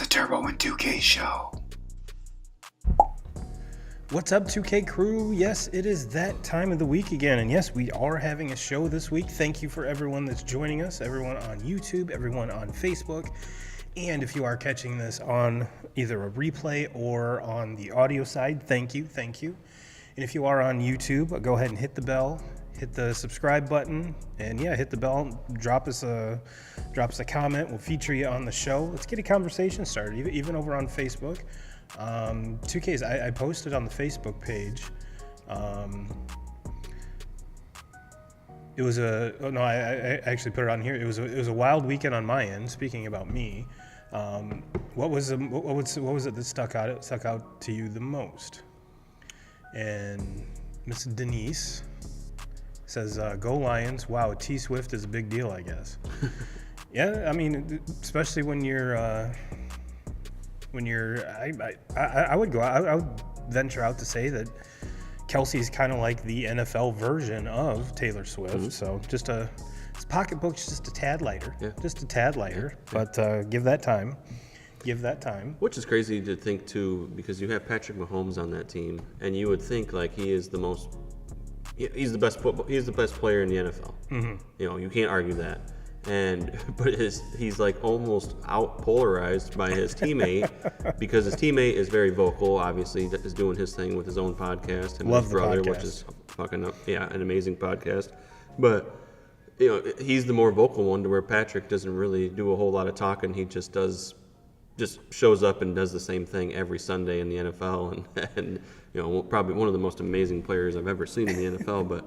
Turbo and 2K show. What's up, 2K crew? Yes, it is that time of the week again. And yes, we are having a show this week. Thank you for everyone that's joining us, everyone on YouTube, everyone on Facebook. And if you are catching this on either a replay or on the audio side, thank you. And if you are on YouTube, go ahead and hit the bell, hit the subscribe button, and yeah, hit the bell, drop us a comment. We'll feature you on the show. Let's get a conversation started, even over on Facebook. 2Ks, I posted on the Facebook page. I actually put it on here. It was a wild weekend on my end. Speaking about me, what was it that stuck out to you the most? And Miss Denise says, "Go Lions! Wow, T Swift is a big deal, I guess." Yeah, I mean, especially when you're. I would venture out to say that Kelsey's kind of like the NFL version of Taylor Swift. Mm-hmm. So his pocketbook's just a tad lighter. Yeah. Just a tad lighter. Yeah. But give that time. Which is crazy to think too, because you have Patrick Mahomes on that team, and you would think like he's the best player in the NFL. Mm-hmm. You know, you can't argue that. But he's like almost out polarized by his teammate because his teammate is very vocal. Obviously, is doing his thing with his own podcast. Love his brother, podcast. Which is an amazing podcast. But you know, he's the more vocal one, to where Patrick doesn't really do a whole lot of talking. He just shows up and does the same thing every Sunday in the NFL, and you know, probably one of the most amazing players I've ever seen in the NFL. But.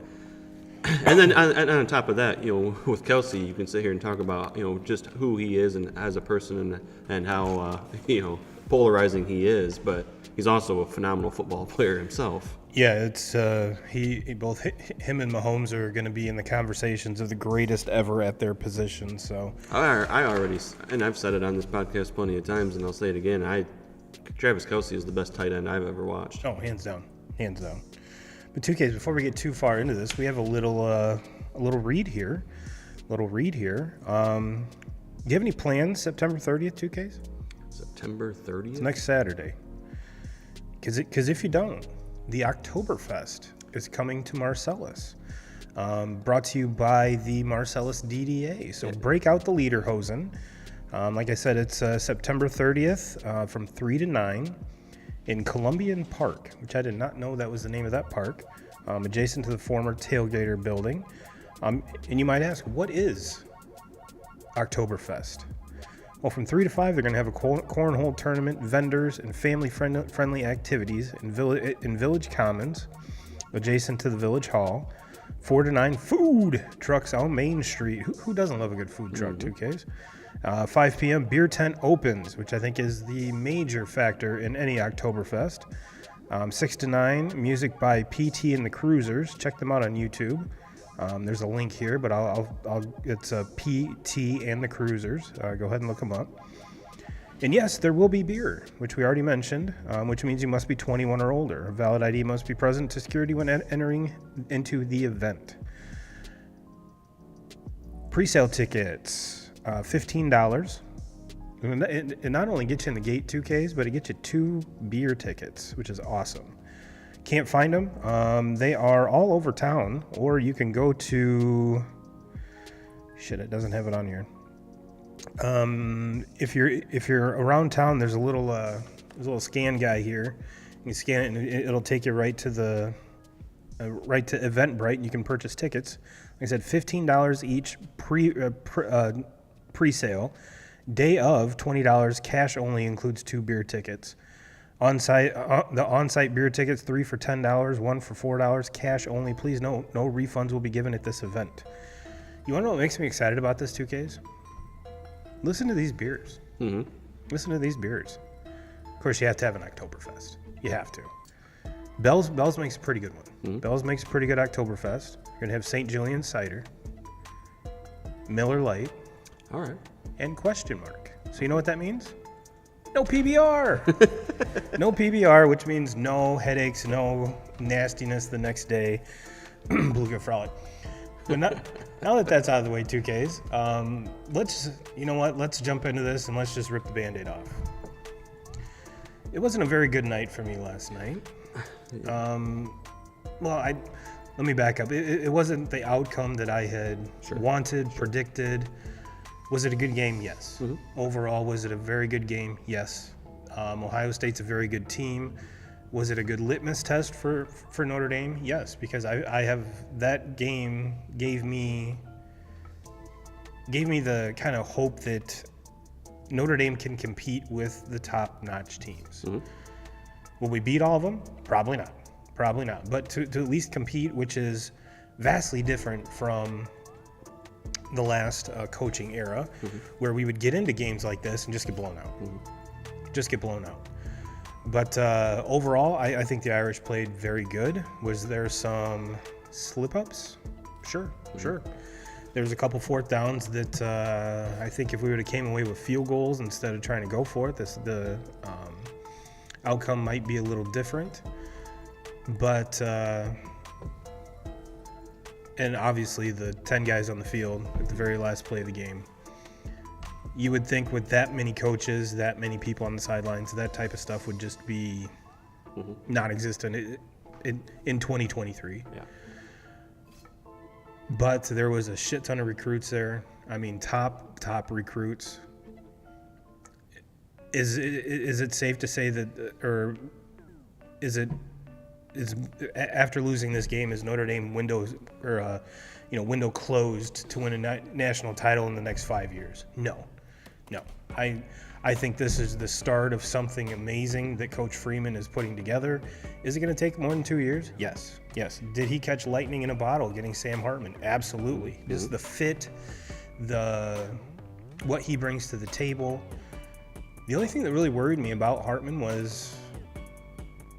And then on top of that, you know, with Kelsey, you can sit here and talk about, you know, just who he is and as a person and how, polarizing he is. But he's also a phenomenal football player himself. Yeah, it's both him and Mahomes are going to be in the conversations of the greatest ever at their position. So I already, and I've said it on this podcast plenty of times, and I'll say it again. Travis Kelsey is the best tight end I've ever watched. Oh, hands down. But 2Ks, before we get too far into this, we have a little read here. Do you have any plans September 30th, 2Ks? September 30th? It's next Saturday. Because if you don't, the Oktoberfest is coming to Marcellus. Brought to you by the Marcellus DDA. So break out the lederhosen. Like I said, it's September 30th from 3 to 9. In Columbian Park, which I did not know that was the name of that park, adjacent to the former Tailgater building. And you might ask, what is Oktoberfest? Well, from 3 to 5, they're going to have a cornhole tournament, vendors, and family-friendly activities in Village Commons, adjacent to the Village Hall. 4 to 9, food trucks on Main Street. Who doesn't love a good food truck, 2Ks? 5 p.m., beer tent opens, which I think is the major factor in any Oktoberfest. 6 to 9, music by PT and the Cruisers. Check them out on YouTube. There's a link here, but it's PT and the Cruisers. Go ahead and look them up. And yes, there will be beer, which we already mentioned, which means you must be 21 or older. A valid ID must be present to security when entering into the event. Pre-sale tickets. $15. It not only gets you in the gate 2Ks, but it gets you 2 beer tickets, which is awesome. Can't find them. They are all over town, or you can go to... it doesn't have it on here. If you're around town, there's a little scan guy here. You can scan it, and it'll take you right to Eventbrite, and you can purchase tickets. Like I said, $15 each pre-sale. Day of, $20. Cash only includes 2 beer tickets. The on-site beer tickets, 3 for $10, 1 for $4. Cash only. Please no refunds will be given at this event. You want to know what makes me excited about this, 2Ks? Listen to these beers. Mm-hmm. Listen to these beers. Of course, you have to have an Oktoberfest. You have to. Bell's makes a pretty good one. Mm-hmm. Bell's makes a pretty good Oktoberfest. You're going to have St. Julian Cider, Miller Lite, all right, and question mark. So you know what that means? No PBR. No PBR, which means no headaches, no nastiness the next day. Bluegill Frolic. But now that that's out of the way, 2Ks, let's jump into this and let's just rip the Band-Aid off. It wasn't a very good night for me last night. Let me back up. It wasn't the outcome that I had wanted, predicted. Was it a good game? Yes. Mm-hmm. Overall, was it a very good game? Yes. Ohio State's a very good team. Was it a good litmus test for Notre Dame? Yes, because I have that game gave me the kind of hope that Notre Dame can compete with the top-notch teams. Mm-hmm. Will we beat all of them? Probably not. But to at least compete, which is vastly different from the last coaching era, mm-hmm. where we would get into games like this and just get blown out. Mm-hmm. But overall, I think the Irish played very good. Was there some slip-ups? Sure. There was a couple fourth downs that I think if we would have came away with field goals instead of trying to go for it, the outcome might be a little different. But, and obviously the 10 guys on the field at the very last play of the game, you would think with that many coaches, that many people on the sidelines, that type of stuff would just be mm-hmm. non-existent in 2023. Yeah. But there was a shit ton of recruits there. I mean, top recruits. Is it safe to say that, or is after losing this game, is Notre Dame window closed to win a national title in the next 5 years? No. I think this is the start of something amazing that Coach Freeman is putting together. Is it going to take more than 2 years? Yes. Did he catch lightning in a bottle getting Sam Hartman? Absolutely. Mm-hmm. Just the fit, what he brings to the table. The only thing that really worried me about Hartman was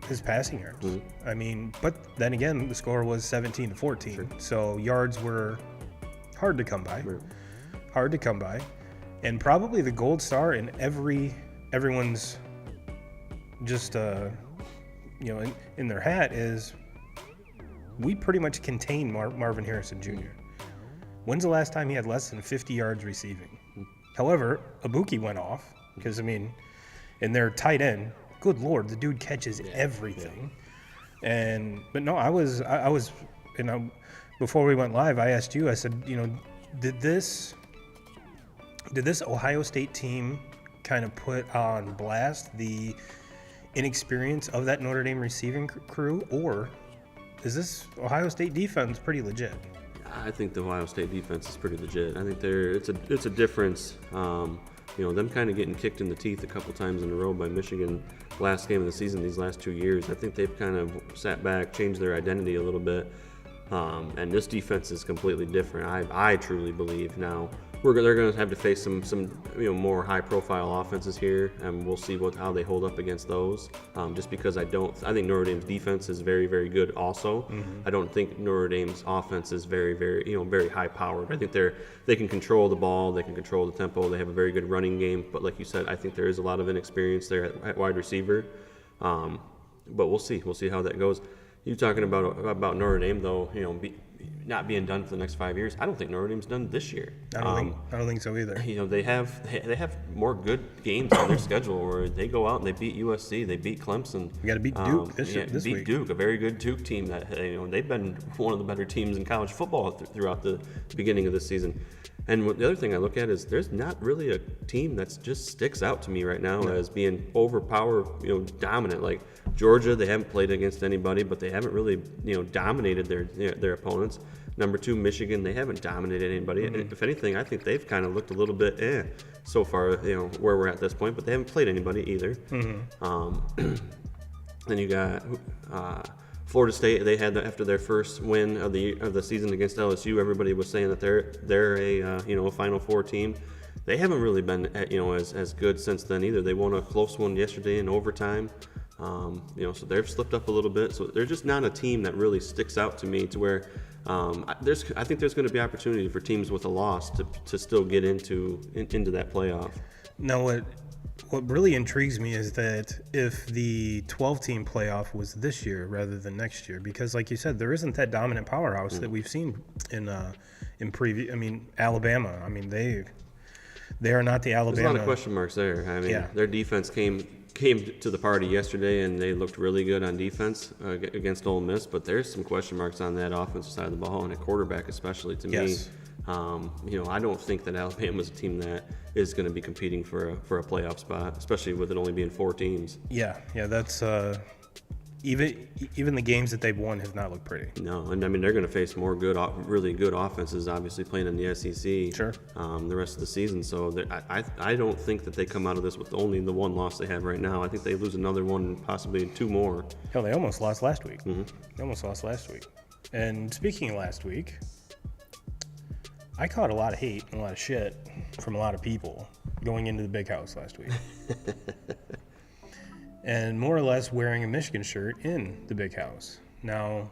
his passing yards. Mm-hmm. I mean, but then again, the score was 17-14. Sure. So yards were hard to come by. And probably the gold star in everyone's just in their hat is we pretty much contained Marvin Harrison Jr. When's the last time he had less than 50 yards receiving? However, Ibuki went off because in their tight end, good Lord, the dude catches everything. Yeah. But no, I was before we went live, I asked you. I said, did this Ohio State team kind of put on blast the inexperience of that Notre Dame receiving crew, or is this Ohio State defense pretty legit? I think the Ohio State defense is pretty legit. I think it's a difference. Them kind of getting kicked in the teeth a couple times in a row by Michigan last game of the season these last 2 years. I think they've kind of sat back, changed their identity a little bit, and this defense is completely different. I truly believe now. They're going to have to face some more high-profile offenses here, and we'll see how they hold up against those. Just because I think Notre Dame's defense is very, very good. Also, mm-hmm. I don't think Notre Dame's offense is very, very very high-powered. I think they can control the ball, they can control the tempo, they have a very good running game. But like you said, I think there is a lot of inexperience there at wide receiver. But we'll see how that goes. You talking about Notre Dame though? Not being done for the next 5 years. I don't think Notre Dame's done this year. I don't think so either. They have more good games on their schedule where they go out and they beat USC, they beat Clemson. We got to beat Duke this week. Beat Duke, a very good Duke team that they've been one of the better teams in college football throughout the beginning of this season. And the other thing I look at is there's not really a team that just sticks out to me right now as being overpowered, dominant. Like Georgia, they haven't played against anybody, but they haven't really, dominated their opponents. Number 2, Michigan, they haven't dominated anybody. Mm-hmm. If anything, I think they've kind of looked a little bit so far, where we're at this point, but they haven't played anybody either. Mm-hmm. Then you got Florida State. They had after their first win of the season against LSU, everybody was saying that they're a Final Four team. They haven't really been as good since then either. They won a close one yesterday in overtime. So they've slipped up a little bit. So they're just not a team that really sticks out to me to where I think there's going to be opportunity for teams with a loss to still get into that playoff. Now, what really intrigues me is that if the 12-team playoff was this year rather than next year, because like you said, there isn't that dominant powerhouse that we've seen in previous. Alabama. They are not the Alabama. There's a lot of question marks there. Their defense came came to the party yesterday and they looked really good on defense against Ole Miss, but there's some question marks on that offensive side of the ball and a quarterback especially to me. I don't think that Alabama's a team that is going to be competing for a playoff spot, especially with it only being 4 teams. Yeah, that's even the games that they've won have not looked pretty. No, and I mean they're going to face more really good offenses, obviously playing in the SEC. Sure. The rest of the season, so I don't think that they come out of this with only the one loss they have right now. I think they lose another one, possibly 2 more. Hell, they almost lost last week. They almost lost last week. And speaking of last week, I caught a lot of hate and a lot of shit from a lot of people going into the big house last week. And more or less wearing a Michigan shirt in the big house. Now,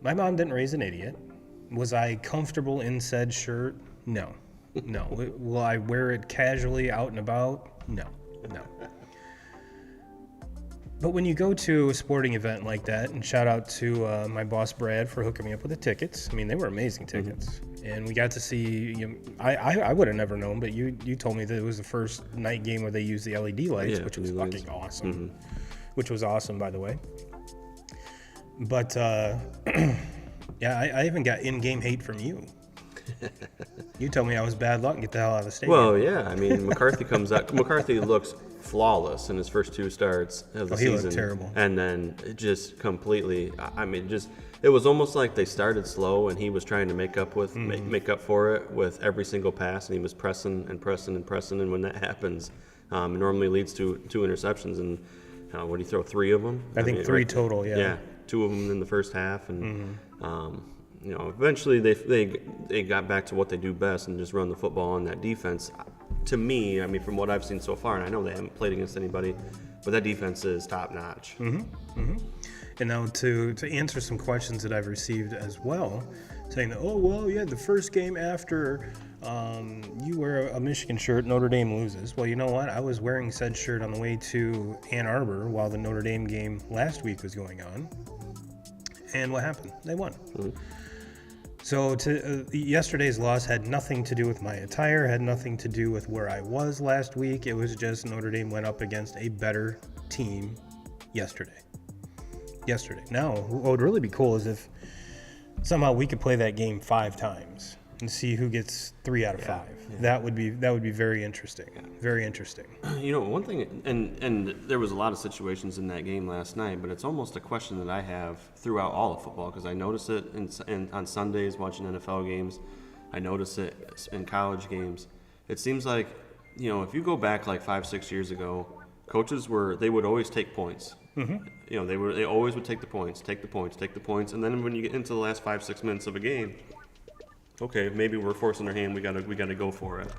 my mom didn't raise an idiot. Was I comfortable in said shirt? No. Will I wear it casually out and about? No. But when you go to a sporting event like that, and shout out to my boss Brad for hooking me up with the tickets. I mean, they were amazing tickets. And we got to see, I would have never known, but you told me that it was the first night game where they used the LED lights, which was fucking awesome. Which was awesome, by the way. But, I even got in-game hate from you. You told me I was bad luck and get the hell out of the stadium. Well, yeah. I mean, McCarthy comes out. McCarthy looks flawless in his first 2 starts of the season. He looked terrible. And then just completely, it was almost like they started slow and he was trying to make up for it with every single pass, and he was pressing. And when that happens, it normally leads to 2 interceptions. And what do you throw, 3 of them? I think 3 total, yeah. Yeah, 2 of them in the first half. And, eventually they got back to what they do best and just run the football on that defense. To me, I mean, from what I've seen so far, and I know they haven't played against anybody, but that defense is top notch. And now to answer some questions that I've received as well, saying that, the first game after you wear a Michigan shirt, Notre Dame loses. Well, you know what? I was wearing said shirt on the way to Ann Arbor while the Notre Dame game last week was going on. And what happened? They won. So yesterday's loss had nothing to do with my attire, had nothing to do with where I was last week. It was just Notre Dame went up against a better team yesterday. Now, what would really be cool is if somehow we could play that game 5 times and see who gets 3 out of 5. Yeah. That would be very interesting. Very interesting. One thing, and there was a lot of situations in that game last night, but it's almost a question that I have throughout all of football, because I notice it on Sundays watching NFL games. I notice it in college games. It seems like, if you go back like 5-6 years ago, coaches they would always take points. They always would take the points, and then when you get into the last 5-6 minutes of a game, okay, maybe we're forcing our hand. We gotta go for it.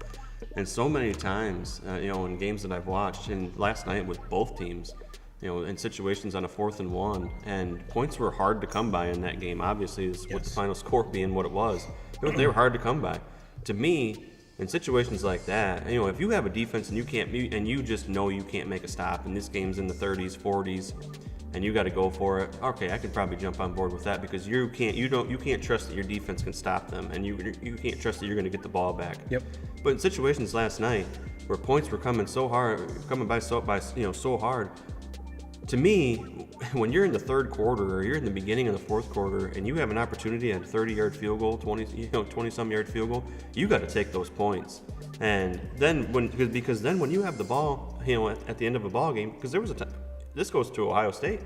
And so many times, in games that I've watched, and last night with both teams, in situations on a 4th and 1, and points were hard to come by in that game. Obviously, with the final score being what it was, they were hard to come by. To me, in situations like that, if you have a defense and you just know you can't make a stop, and this game's in the 30s, 40s. And you got to go for it. Okay, I could probably jump on board with that, because you can't trust that your defense can stop them, and you can't trust that you're going to get the ball back. Yep. But in situations last night where points were coming so hard, so hard, to me, when you're in the 3rd quarter or you're in the beginning of the 4th quarter and you have an opportunity at a 30-yard field goal, 20-some yard field goal, you got to take those points. And then when you have the ball, at the end of a ball game, because there was a time. This goes to Ohio State.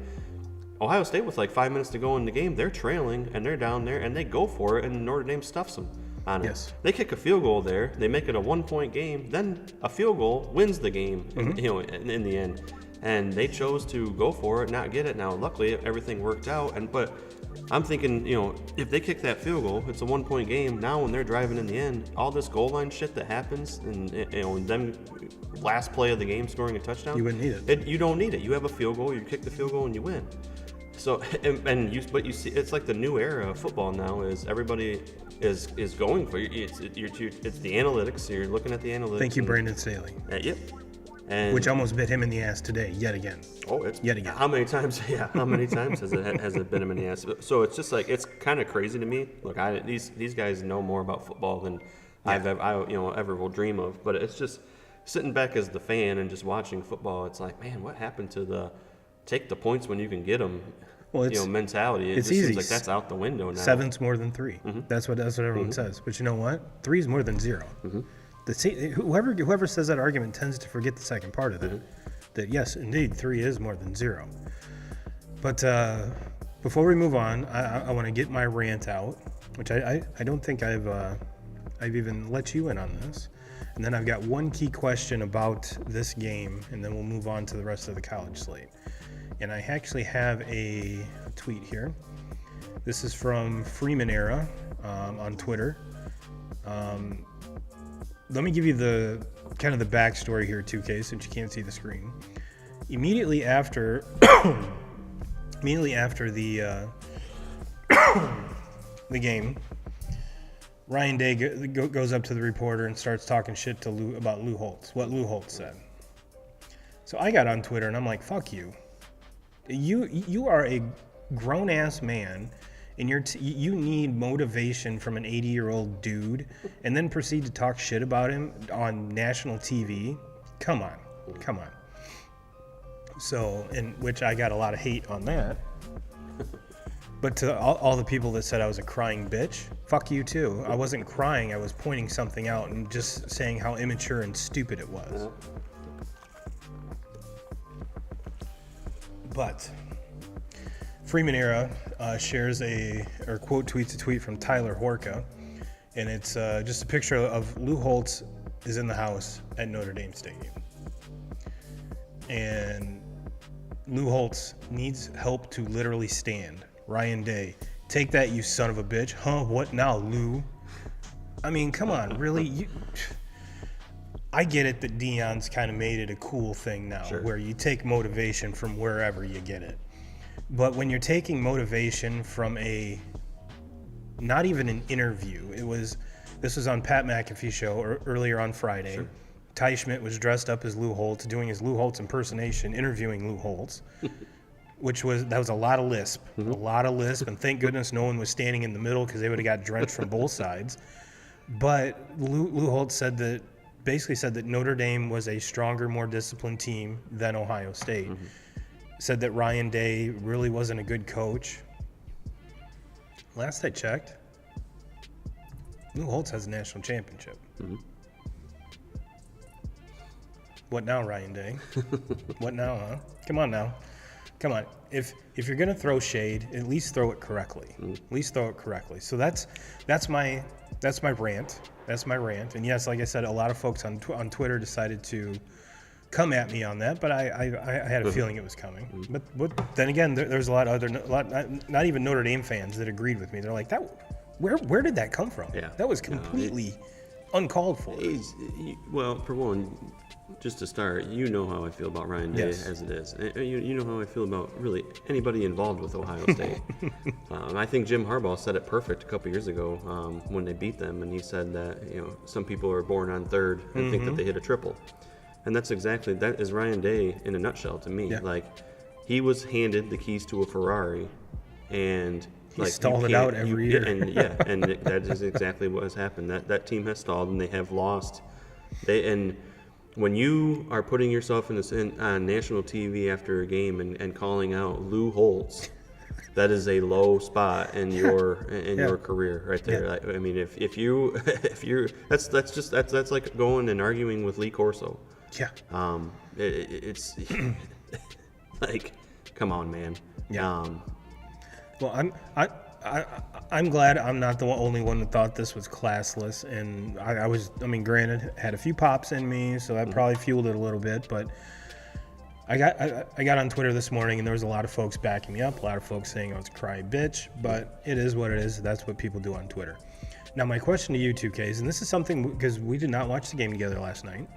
Ohio State, with like 5 minutes to go in the game, they're trailing and they're down there and they go for it, and Notre Dame stuffs them on it. Yes. They kick a field goal there, they make it a 1-point game, then a field goal wins the game. In the end. And they chose to go for it, not get it. Now, luckily, everything worked out. But I'm thinking, if they kick that field goal, it's a 1-point game. Now, when they're driving in the end, all this goal line shit that happens, and them last play of the game scoring a touchdown, you wouldn't need it. You don't need it. You have a field goal, you kick the field goal, and you win. So, but you see, it's like the new era of football now. Is everybody is going for you? It's the analytics. So you're looking at the analytics. Thank you, Brandon Staley. Yep. Which almost bit him in the ass today, yet again. Yet again. How many times? Yeah, how many times has it bit him in the ass? So it's just like, it's kind of crazy to me. Look, these guys know more about football than I ever will dream of. But it's just sitting back as the fan and just watching football, it's like, man, what happened to the take the points when you can get them? Well, Mentality. It it's just easy. seems like that's out the window now. 7's more than 3. That's what everyone says. But you know what? 3 is more than 0. Whoever says that argument tends to forget the second part of that. That yes, indeed, 3 is more than 0. But before we move on, I want to get my rant out, which I don't think I've even let you in on this. And then I've got one key question about this game, and then we'll move on to the rest of the college slate. And I actually have a tweet here. This is from Freeman Era on Twitter. Let me give you the kind of the backstory here, 2K, since you can't see the screen. Immediately after the game, Ryan Day goes up to the reporter and starts talking shit to Lou about Lou Holtz, what Lou Holtz said. So I got on Twitter and I'm like, fuck you. You are a grown-ass man, and you need motivation from an 80-year-old dude, and then proceed to talk shit about him on national TV? Come on. So, in which I got a lot of hate on that. But to all the people that said I was a crying bitch, fuck you too. I wasn't crying, I was pointing something out and just saying how immature and stupid it was. But Freeman Era shares quote tweets a tweet from Tyler Horka, and it's just a picture of Lou Holtz is in the house at Notre Dame Stadium. And Lou Holtz needs help to literally stand. Ryan Day, take that, you son of a bitch. Huh? What now, Lou? I mean, come on, really? I get it that Deion's kind of made it a cool thing now, where you take motivation from wherever you get it. But when you're taking motivation from not even an interview, this was on Pat McAfee show earlier on Friday. Sure. Ty Schmidt was dressed up as Lou Holtz, doing his Lou Holtz impersonation, interviewing Lou Holtz, that was a lot of lisp, and thank goodness no one was standing in the middle because they would have got drenched from both sides. But Lou Holtz basically said that Notre Dame was a stronger, more disciplined team than Ohio State. Said that Ryan Day really wasn't a good coach. Last I checked, Lou Holtz has a national championship. What now, Ryan Day? What now, huh? Come on now. Come on. If you're gonna throw shade, at least throw it correctly. So that's my rant. That's my rant. And yes, like I said, a lot of folks on Twitter decided to come at me on that, but I had a feeling it was coming. But then again, there's a lot not even Notre Dame fans that agreed with me. They're like, where did that come from? Yeah. That was completely uncalled for. Well, for one, just to start, you know how I feel about Ryan Day as it is. You know how I feel about really anybody involved with Ohio State. I think Jim Harbaugh said it perfect a couple years ago when they beat them, and he said that some people are born on third and think that they hit a triple. And that is Ryan Day in a nutshell to me. Yeah. Like, he was handed the keys to a Ferrari, and he stalled it out every year. And that is exactly what has happened. That team has stalled, and they have lost. And when you are putting yourself on national TV after a game and calling out Lou Holtz, that is a low spot in your career right there. Yeah. I mean, if you're that's like going and arguing with Lee Corso. Yeah. It's like, come on, man. Yeah. Well, I'm glad I'm not the only one that thought this was classless, and I mean, granted, had a few pops in me, so that probably fueled it a little bit. But I got on Twitter this morning, and there was a lot of folks backing me up, a lot of folks saying I was a cry bitch, but it is what it is. That's what people do on Twitter. Now, my question to you, 2Ks, and this is something because we did not watch the game together last night.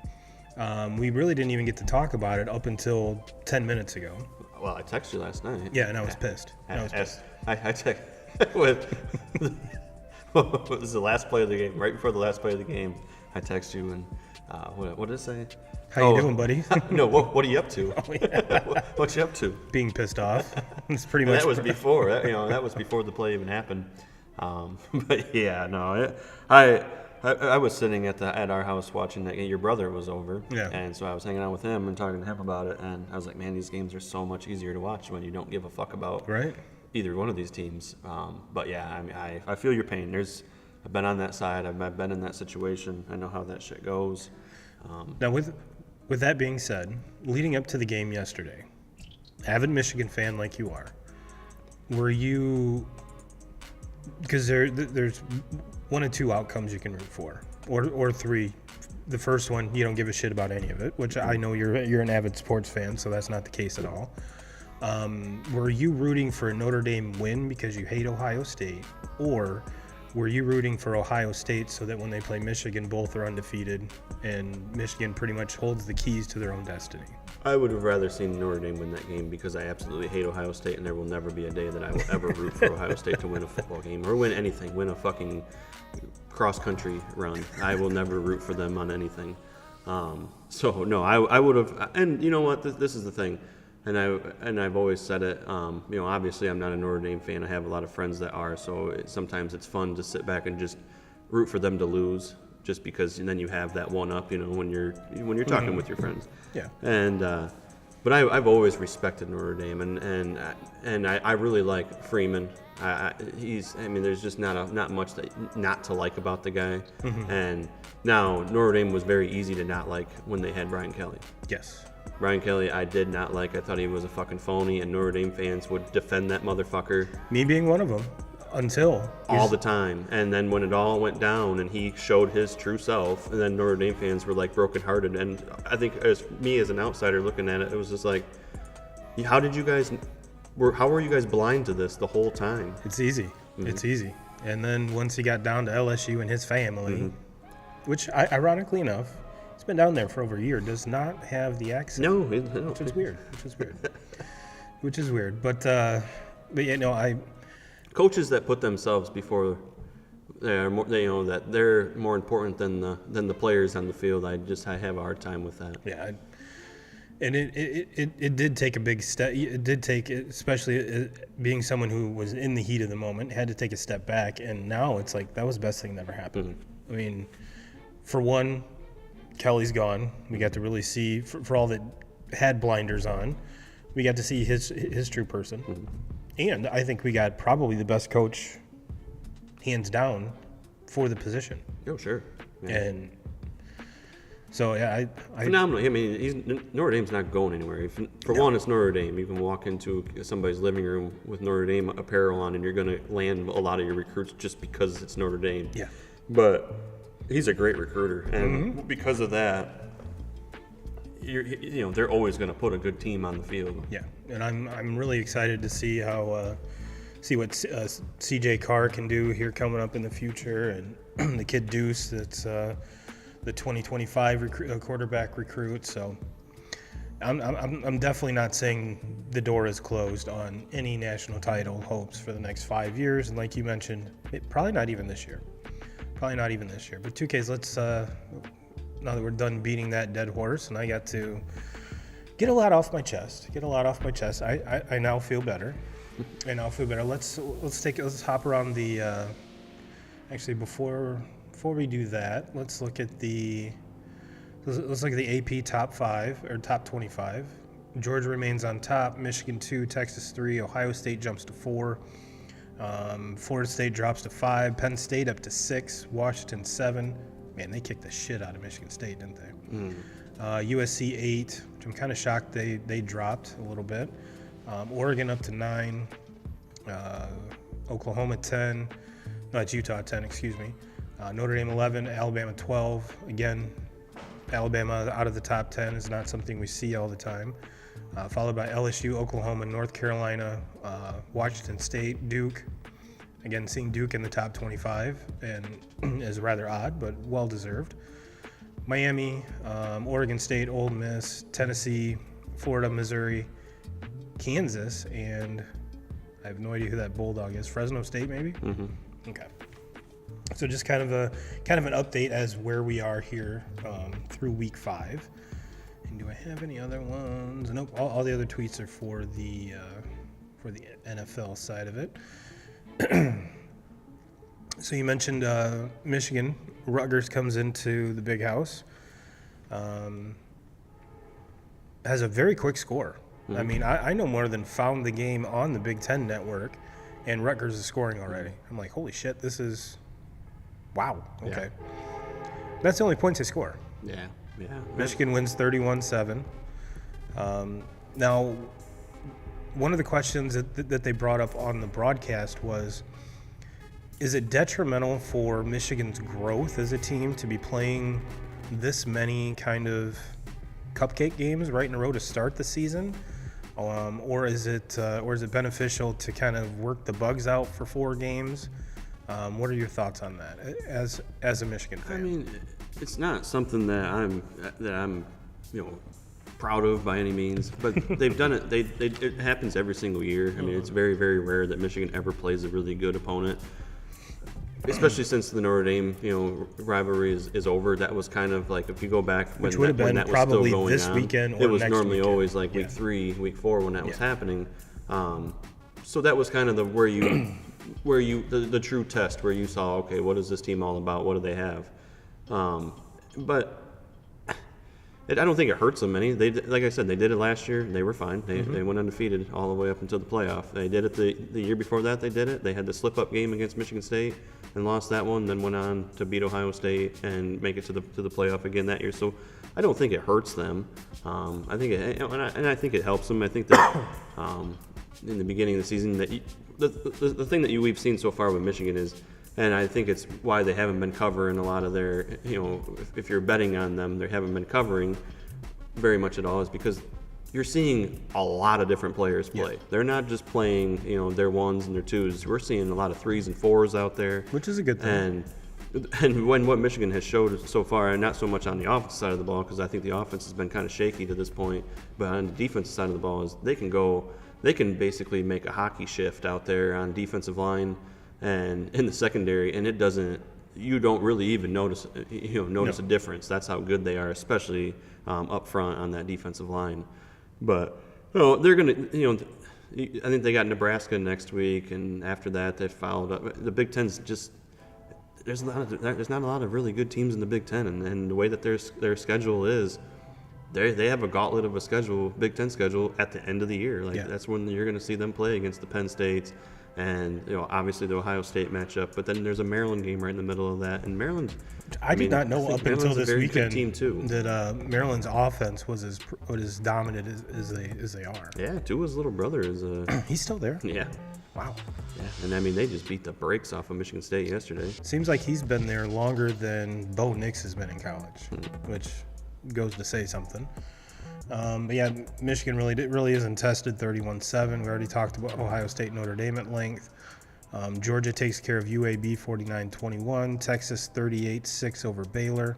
We really didn't even get to talk about it up until 10 minutes ago. Well, I texted you last night. Yeah, and I was pissed. I texted with what was the last play of the game? Right before the last play of the game, I text you and what did it say? How you doing, buddy? No, what are you up to? Oh, yeah. What you up to? Being pissed off. It's pretty much. That was before. That was before the play even happened. But yeah, no, I was sitting at our house watching that game. Your brother was over, Yeah. and so I was hanging out with him and talking to him about it. And I was like, man, these games are so much easier to watch when you don't give a fuck about Right. either one of these teams. But yeah, I mean, I feel your pain. I've been on that side. I've been in that situation. I know how that shit goes. Now, with that being said, leading up to the game yesterday, avid Michigan fan like you are, were you? Because there's one of two outcomes you can root for, or three. The first one, you don't give a shit about any of it, which I know you're an avid sports fan, so that's not the case at all. Were you rooting for a Notre Dame win because you hate Ohio State, or were you rooting for Ohio State so that when they play Michigan, both are undefeated and Michigan pretty much holds the keys to their own destiny? I would have rather seen Notre Dame win that game because I absolutely hate Ohio State, and there will never be a day that I will ever root for Ohio State to win a football game or win anything, win a fucking cross-country run. I will never root for them on anything. So, no, I would have – and you know what? This is the thing, and I've always said it. Obviously I'm not a Notre Dame fan. I have a lot of friends that are, so sometimes it's fun to sit back and just root for them to lose. Just because, and then you have that one up, when you're talking with your friends. Yeah. And but I've always respected Notre Dame, and I really like Freeman. There's just not much that not to like about the guy. And now Notre Dame was very easy to not like when they had Brian Kelly. Yes. Brian Kelly, I did not like. I thought he was a fucking phony, and Notre Dame fans would defend that motherfucker. Me being one of them. Until all the time. And then when it all went down and he showed his true self, and then Notre Dame fans were like brokenhearted. And I think as an outsider looking at it, it was just like, how were you guys blind to this the whole time? It's easy. It's easy. And then once he got down to LSU and his family, which ironically enough, he's been down there for over a year, does not have the accent. No. Which is weird. Which is weird. But yeah, no, coaches that put themselves before that they're more important than the players on the field. I have a hard time with that. Yeah, and it did take a big step. It did take, especially being someone who was in the heat of the moment, had to take a step back. And now it's like that was the best thing that ever happened. I mean, for one, Kelly's gone. We got to really see for all that had blinders on. We got to see his true person. And I think we got probably the best coach, hands down, for the position. Oh, sure. Yeah. And so, yeah, I phenomenal. I mean, Notre Dame's not going anywhere. One, it's Notre Dame. You can walk into somebody's living room with Notre Dame apparel on, and you're going to land a lot of your recruits just because it's Notre Dame. Yeah. But he's a great recruiter, and because of that, they're always going to put a good team on the field. Yeah, and I'm really excited to see what CJ Carr can do here coming up in the future, and the kid Deuce that's the 2025 quarterback recruit. So I'm definitely not saying the door is closed on any national title hopes for the next 5 years, and like you mentioned, probably not even this year. But 2Ks, let's. Now that we're done beating that dead horse, and I got to get a lot off my chest. I now feel better. Let's hop around the. Actually, before we do that, let's look at the AP top 5 or top 25. Georgia remains on top. Michigan 2, Texas 3, Ohio State jumps to 4. Florida State drops to 5. Penn State up to 6. Washington 7. Man, they kicked the shit out of Michigan State, didn't they? USC 8, which I'm kind of shocked they dropped a little bit. Oregon up to 9. Oklahoma 10. No, it's Utah 10, excuse me. Notre Dame 11. Alabama 12. Again, Alabama out of the top 10 is not something we see all the time. Followed by LSU, Oklahoma, North Carolina, Washington State, Duke. Again, seeing Duke in the top 25 and is rather odd, but well-deserved. Miami, Oregon State, Ole Miss, Tennessee, Florida, Missouri, Kansas, and I have no idea who that Bulldog is. Fresno State, maybe? Okay. So just kind of an update as where we are here through week 5. And do I have any other ones? Nope. All the other tweets are for the NFL side of it. So you mentioned Michigan. Rutgers comes into the big house. Has a very quick score. Mm-hmm. I mean, I know more than found the game on the Big Ten network, and Rutgers is scoring already. I'm like, holy shit, this is, wow, okay. Yeah. That's the only points they score. Yeah. Michigan wins 31-7. Now, one of the questions that they brought up on the broadcast was, is it detrimental for Michigan's growth as a team to be playing this many kind of cupcake games right in a row to start the season? Or is it beneficial to kind of work the bugs out for 4 games? What are your thoughts on that as a Michigan fan? I mean, it's not something that I'm proud of by any means, but they've done it. It happens every single year. I mean, it's very, very rare that Michigan ever plays a really good opponent, especially since the Notre Dame rivalry is over. That was kind of like, if you go back when that was still going this on, weekend or it was next normally weekend. always like week 3, week 4 when that was happening. So that was kind of the the true test where you saw, okay, what is this team all about? What do they have? But I don't think it hurts them any. Like I said, they did it last year. They were fine. They went undefeated all the way up until the playoff. They did it the year before that. They did it. They had the slip-up game against Michigan State and lost that one. Then went on to beat Ohio State and make it to the playoff again that year. So I don't think it hurts them. I think I think it helps them. I think that in the beginning of the season, that the thing that we've seen so far with Michigan is. And I think it's why they haven't been covering a lot of their, if you're betting on them, they haven't been covering very much at all, is because you're seeing a lot of different players play. Yeah. They're not just playing, their 1s and their 2s. We're seeing a lot of 3s and 4s out there. Which is a good thing. And when what Michigan has showed so far, and not so much on the offensive side of the ball, because I think the offense has been kind of shaky to this point, but on the defensive side of the ball, is they can basically make a hockey shift out there on defensive line and in the secondary, and you don't really even notice a difference. That's how good they are, especially up front on that defensive line. But they're gonna, I think they got Nebraska next week, and after that they followed up. The Big Ten's just there's not a lot of really good teams in the Big Ten, and the way that their schedule is, they have a gauntlet of a schedule, Big Ten schedule, at the end of the year. That's when you're going to see them play against the Penn States. And obviously the Ohio State matchup, but then there's a Maryland game right in the middle of that. And Maryland, I did not know up until this weekend team too. That Maryland's offense was as dominant as they are. Yeah, Tua's little brother is he's still there. Yeah. Wow. Yeah, and I mean they just beat the brakes off of Michigan State yesterday. Seems like he's been there longer than Bo Nix has been in college, which goes to say something. But yeah, Michigan really isn't tested. 31-7. We already talked about Ohio State, Notre Dame at length. Georgia takes care of UAB 49-21. Texas 38-6 over Baylor.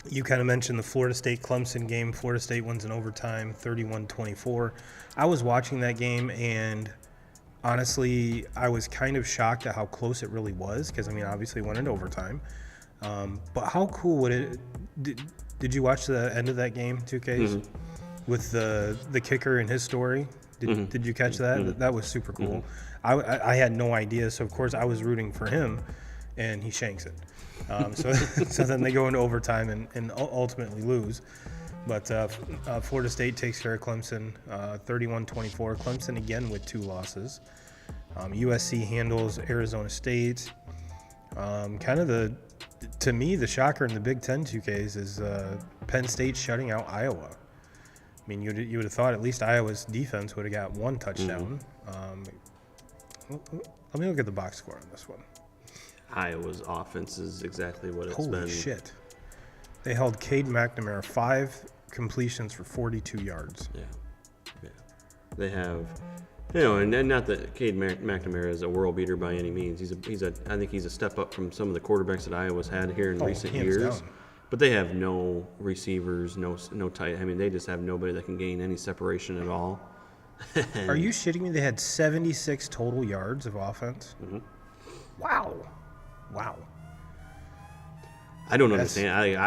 You kind of mentioned the Florida State Clemson game. Florida State wins in overtime 31-24. I was watching that game, and honestly, I was kind of shocked at how close it really was, because I mean, obviously it went into overtime. But how cool would it? Did you watch the end of that game, 2Ks, with the kicker and his story? Did you catch that? That was super cool. I had no idea, so of course I was rooting for him, and he shanks it. So then they go into overtime and ultimately lose. But Florida State takes care of Clemson 31-24. Clemson again with 2 losses. USC handles Arizona State. To me, the shocker in the Big Ten 2Ks is Penn State shutting out Iowa. I mean, you would have thought at least Iowa's defense would have got 1 touchdown. Let me look at the box score on this one. Iowa's offense is exactly what it's been. Holy shit. They held Cade McNamara 5 completions for 42 yards. Yeah. They have... and not that Cade McNamara is a world beater by any means. I think he's a step up from some of the quarterbacks that Iowa's had here in recent years. Down. But they have no receivers, no tight. I mean, they just have nobody that can gain any separation at all. Are you shitting me? They had 76 total yards of offense. Wow. I don't understand.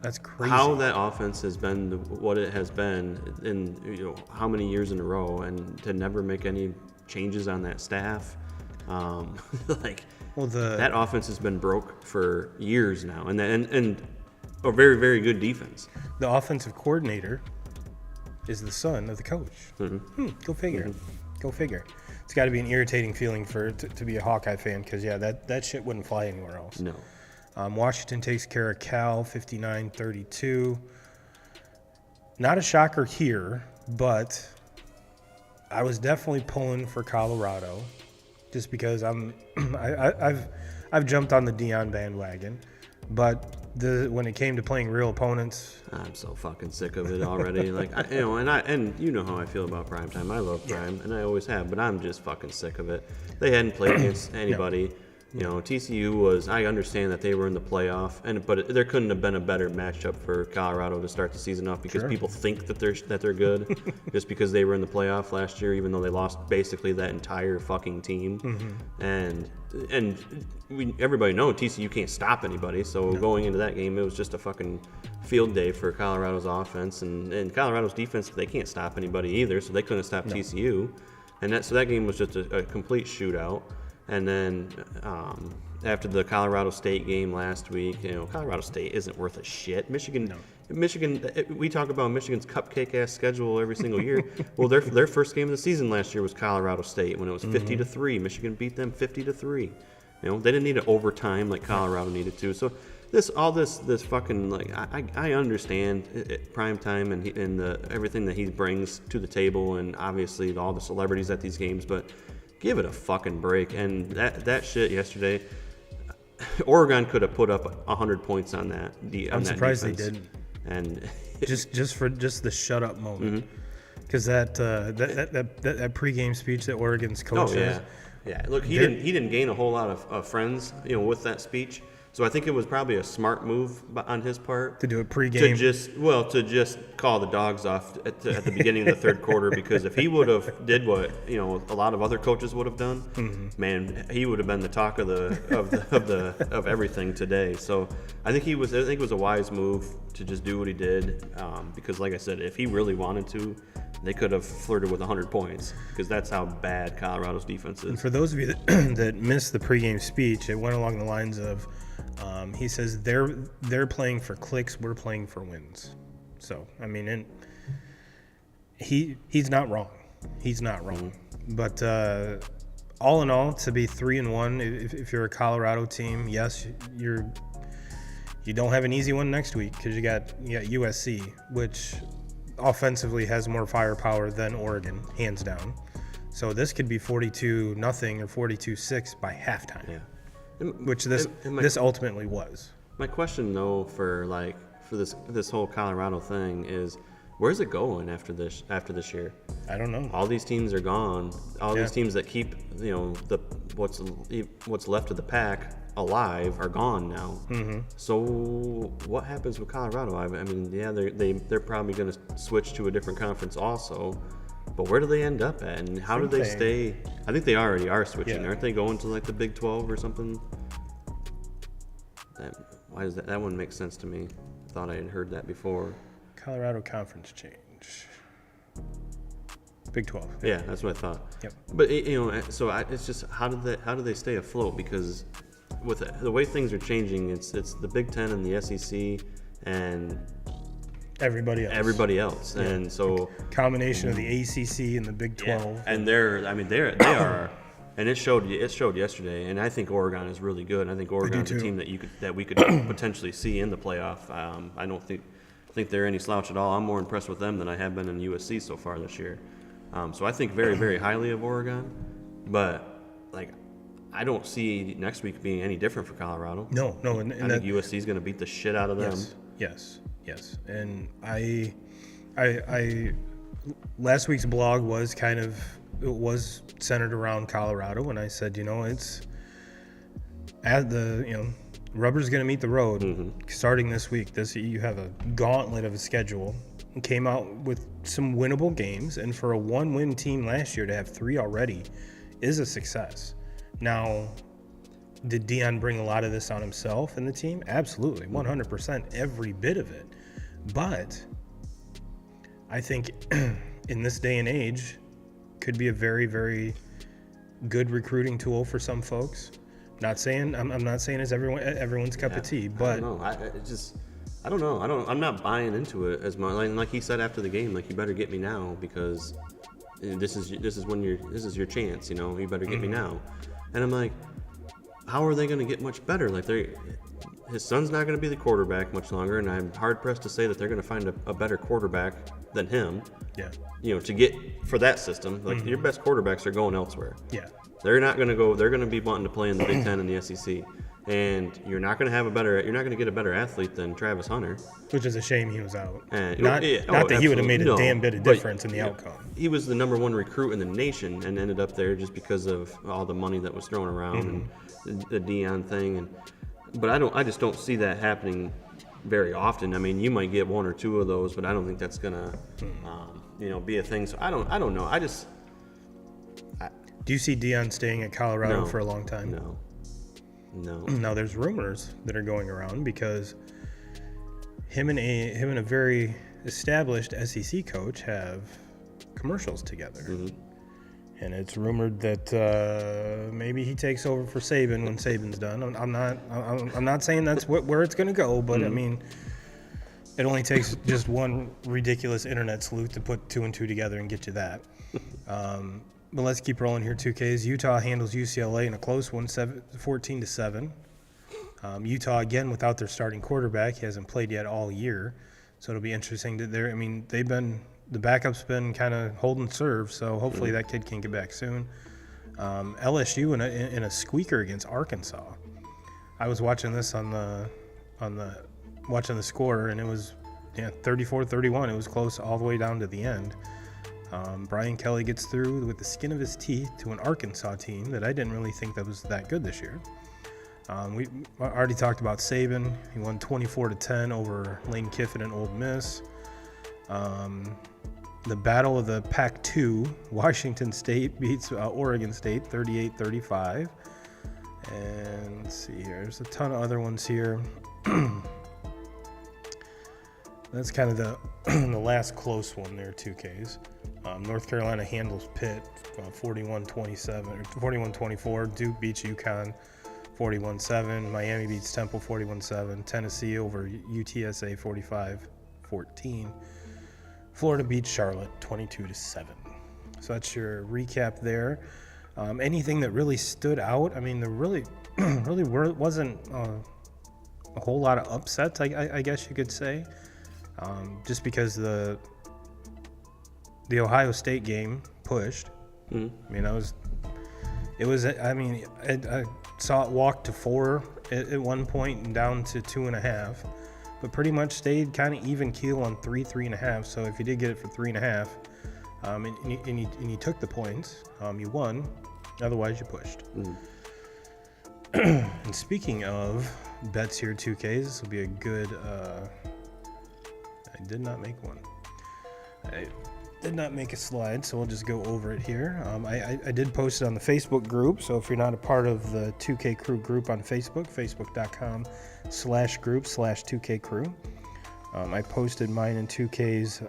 That's crazy. How that offense has been what it has been in how many years in a row, and to never make any changes on that staff. Like, Well, that offense has been broke for years now, and a very, very good defense. the offensive coordinator is the son of the coach. Go figure. Go figure. It's got to be an irritating feeling to be a Hawkeye fan because, yeah, that shit wouldn't fly anywhere else. No. Washington takes care of Cal, 59-32. Not a shocker here, but I was definitely pulling for Colorado just because I've jumped on the Deion bandwagon. But when it came to playing real opponents, I'm so fucking sick of it already. Like, and you know how I feel about primetime. I love prime, and I always have, but I'm just fucking sick of it. They hadn't played against anybody. You know, TCU was. I understand that they were in the playoff, but there couldn't have been a better matchup for Colorado to start the season off because people think that they're good just because they were in the playoff last year, even though they lost basically that entire fucking team. And everybody knows TCU can't stop anybody. So going into that game, it was just a fucking field day for Colorado's offense and Colorado's defense. They can't stop anybody either, so they couldn't stop TCU. And so that game was just a complete shootout. And then after the Colorado State game last week, you know, Colorado State isn't worth a shit. Michigan, we talk about Michigan's cupcake-ass schedule every single year. Well, their first game of the season last year was Colorado State when it was 50-3. Michigan beat them 50-3. You know, they didn't need an overtime like Colorado needed to. So this fucking, like, I understand primetime and everything that he brings to the table, and obviously all the celebrities at these games, but give it a fucking break. And that shit yesterday, Oregon could have put up 100 points on that. I'm surprised they didn't. And just for the shut up moment, because that pregame speech that Oregon's coach has. Yeah. Look, he didn't gain a whole lot of friends, you know, with that speech. So I think it was probably a smart move on his part to do it pregame. To just call the dogs off at the beginning of the third quarter, because if he would have did what, you know, a lot of other coaches would have done, man, he would have been the talk of everything today. So I think it was a wise move to just do what he did, because like I said, if he really wanted to, they could have flirted with 100 points, because that's how bad Colorado's defense is. And for those of you that missed the pregame speech, it went along the lines of, he says they're playing for clicks, we're playing for wins. So I mean, and he's not wrong. He's not wrong. But all in all, to be 3-1, if you're a Colorado team, yes, you don't have an easy one next week because you got USC, which offensively has more firepower than Oregon, hands down. So this could be 42-0 or 42-6 by halftime. Yeah. Which this ultimately was. My question though for this whole Colorado thing is, where's it going after this year? I don't know. All these teams are gone. All these teams that keep, you know, what's left of the pack alive are gone now. So what happens with Colorado? I mean, yeah, they're probably going to switch to a different conference also. But where do they end up at, and how do they stay? I think they already are switching. Aren't they going to like the Big 12 or something? Why does that one make sense to me? I thought I had heard that before. Colorado conference change. Big 12. Yeah, that's what I thought. Yep. But so it's just how do they stay afloat? Because with the way things are changing, it's the Big 10 and the SEC and everybody else. Yeah. And so combination of the ACC and the Big 12. Yeah. And they are, and it showed yesterday. And I think Oregon is really good. I think Oregon's a team that we could potentially see in the playoff. I don't think they're any slouch at all. I'm more impressed with them than I have been in USC so far this year. So I think very, very highly of Oregon. But like, I don't see next week being any different for Colorado. No. And I think USC is going to beat the shit out of them. Yes. And I last week's blog was centered around Colorado, and I said, it's rubber's going to meet the road starting this week. You have a gauntlet of a schedule. And came out with some winnable games, and for a 1-win team last year to have 3 already is a success. Now, did Deion bring a lot of this on himself and the team? Absolutely, 100%, every bit of it. But I think in this day and age, could be a very, very good recruiting tool for some folks. Not saying I'm not saying it's everyone's cup of tea, but I don't know. I don't know. I'm not buying into it as much. Like he said after the game, like, you better get me now because this is your chance. You know, you better get me now. And I'm like, how are they going to get much better? Like, his son's not going to be the quarterback much longer, and I'm hard pressed to say that they're going to find a better quarterback than him. Yeah. You know, to get for that system, like your best quarterbacks are going elsewhere. Yeah. They're not going to go. They're going to be wanting to play in the Big Ten and the SEC, and you're not going to get a better athlete than Travis Hunter. Which is a shame he was out. Not that he would have made a damn bit of difference in the outcome. He was the number one recruit in the nation and ended up there just because of all the money that was thrown around and the Deion thing. But I just don't see that happening very often. I mean, you might get one or two of those, but I don't think that's gonna be a thing. So I don't know. Do you see Deion staying at Colorado for a long time? No. Now there's rumors that are going around because him and a very established SEC coach have commercials together, and it's rumored that maybe he takes over for Saban when Saban's done. I'm not saying that's where it's going to go, but I mean, it only takes just one ridiculous internet sleuth to put 2 and 2 together and get you that. But let's keep rolling here. 2Ks. Utah handles UCLA in a close one, 14-7. Utah again without their starting quarterback. He hasn't played yet all year, so it'll be interesting. The backup's been kind of holding serve, so hopefully that kid can get back soon. LSU in a squeaker against Arkansas. I was watching this watching the score, and it was 34-31. It was close all the way down to the end. Brian Kelly gets through with the skin of his teeth to an Arkansas team that I didn't really think that was that good this year. We already talked about Saban. He won 24-10 over Lane Kiffin and Ole Miss. The battle of the Pac-2, Washington State beats Oregon State 38-35. And let's see here. There's a ton of other ones here. That's kind of the last close one there, 2Ks. North Carolina handles Pitt 41-27 or 41-24. Duke beats UConn 41-7. Miami beats Temple 41-7. Tennessee over UTSA 45-14. Florida beats Charlotte 22-7. So that's your recap there. Anything that really stood out? I mean, there really wasn't a whole lot of upsets, I guess you could say. Just because the Ohio State game pushed. I mean, I saw it walk to 4 at one point and down to 2.5, but pretty much stayed kind of even keel on 3.5. So if you did get it for 3.5, and you took the points, you won. Otherwise, you pushed. And speaking of bets here, 2Ks, this will be a good. I did not make one. I did not make a slide, so we'll just go over it here. I did post it on the Facebook group, so if you're not a part of the 2K Crew group on Facebook, facebook.com/group/2K Crew. I posted mine in 2K's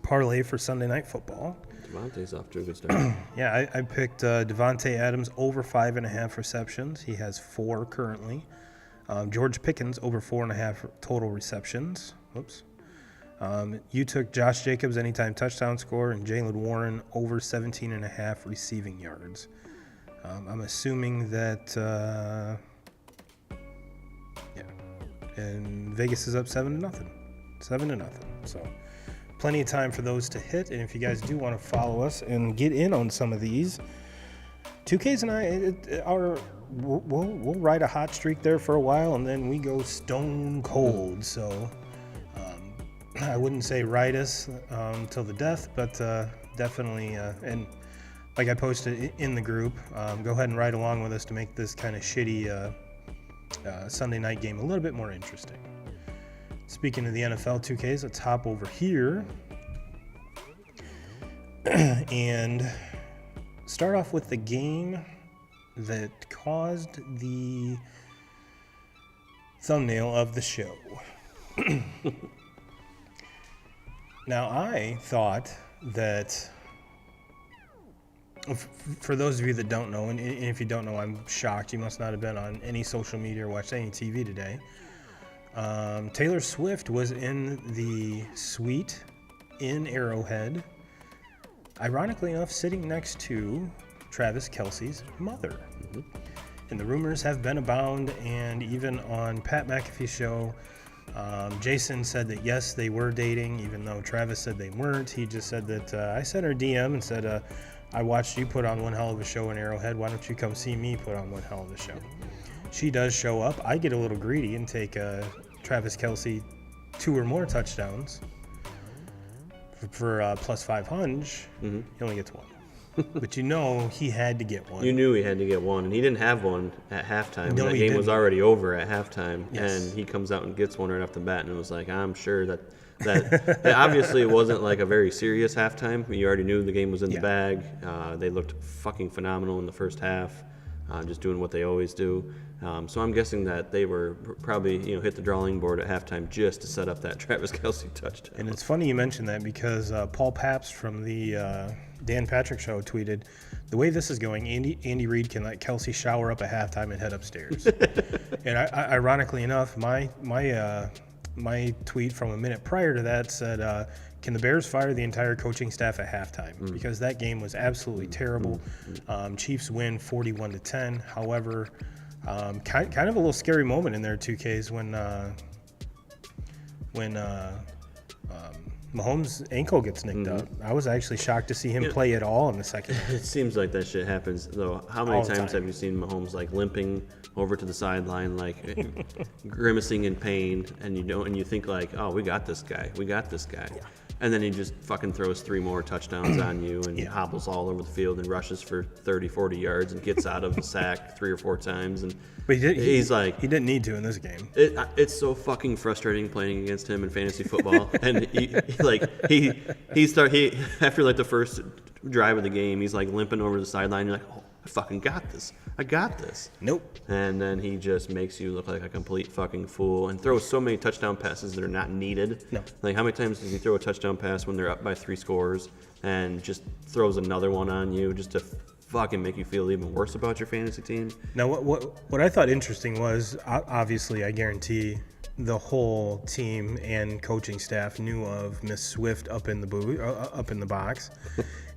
parlay for Sunday Night Football. Devontae's off to a good start. Yeah, I picked Devontae Adams over 5.5 receptions. He has 4 currently. George Pickens over 4.5 total receptions. Whoops. You took Josh Jacobs anytime touchdown score and Jaylen Warren over 17.5 receiving yards. I'm assuming that, and Vegas is up 7-0. 7-0. So plenty of time for those to hit. And if you guys do want to follow us and get in on some of these, 2Ks and I we'll ride a hot streak there for a while, and then we go stone cold. So I wouldn't say ride us till the death, but definitely, and like I posted in the group, go ahead and ride along with us to make this kind of shitty Sunday night game a little bit more interesting. Speaking of the NFL 2Ks, let's hop over here and start off with the game that caused the thumbnail of the show. Now, I thought that For those of you that don't know, and if you don't know, I'm shocked. You must not have been on any social media or watched any TV today. Taylor Swift was in the suite in Arrowhead, ironically enough, sitting next to Travis Kelsey's mother. Mm-hmm. And the rumors have been abound, and even on Pat McAfee's show, Jason said that yes, they were dating, even though Travis said they weren't. He just said that I sent her DM and said, I watched you put on one hell of a show in Arrowhead. Why don't you come see me put on one hell of a show? She does show up. I get a little greedy and take Travis Kelsey 2 or more touchdowns for plus 500. Mm-hmm. He only gets 1. But he had to get 1. You knew he had to get 1, and he didn't have one at halftime. No, that he game didn't. was already over at halftime, yes. And he comes out and gets 1 right off the bat, and it was like, I'm sure that obviously it wasn't like a very serious halftime. You already knew the game was in the bag. They looked fucking phenomenal in the first half, just doing what they always do. So I'm guessing that they were probably hit the drawing board at halftime just to set up that Travis Kelsey touchdown. And it's funny you mentioned that because Paul Pabst from the Dan Patrick Show tweeted, the way this is going, Andy Reid can let Kelsey shower up at halftime and head upstairs. And ironically enough, my tweet from a minute prior to that said, can the Bears fire the entire coaching staff at halftime? Because that game was absolutely terrible. Chiefs win 41-10. However, kind of a little scary moment in there, 2Ks, when Mahomes' ankle gets nicked up. I was actually shocked to see him play at all in the second half. It seems like that shit happens, though. How many times have you seen Mahomes limping over to the sideline, grimacing in pain, and you think oh, we got this guy, yeah. And then he just fucking throws 3 more touchdowns on you and hobbles all over the field and rushes for 30, 40 yards and gets out of the sack 3 or 4 times. But he didn't need to in this game. It's so fucking frustrating playing against him in fantasy football. And he after the first drive of the game, he's limping over the sideline. You're like, oh, I fucking got this. I got this. Nope. And then he just makes you look like a complete fucking fool and throws so many touchdown passes that are not needed. No. How many times does he throw a touchdown pass when they're up by 3 scores and just throws another one on you just to fucking make you feel even worse about your fantasy team? Now, what I thought interesting was, obviously, I guarantee the whole team and coaching staff knew of Miss Swift up in the box.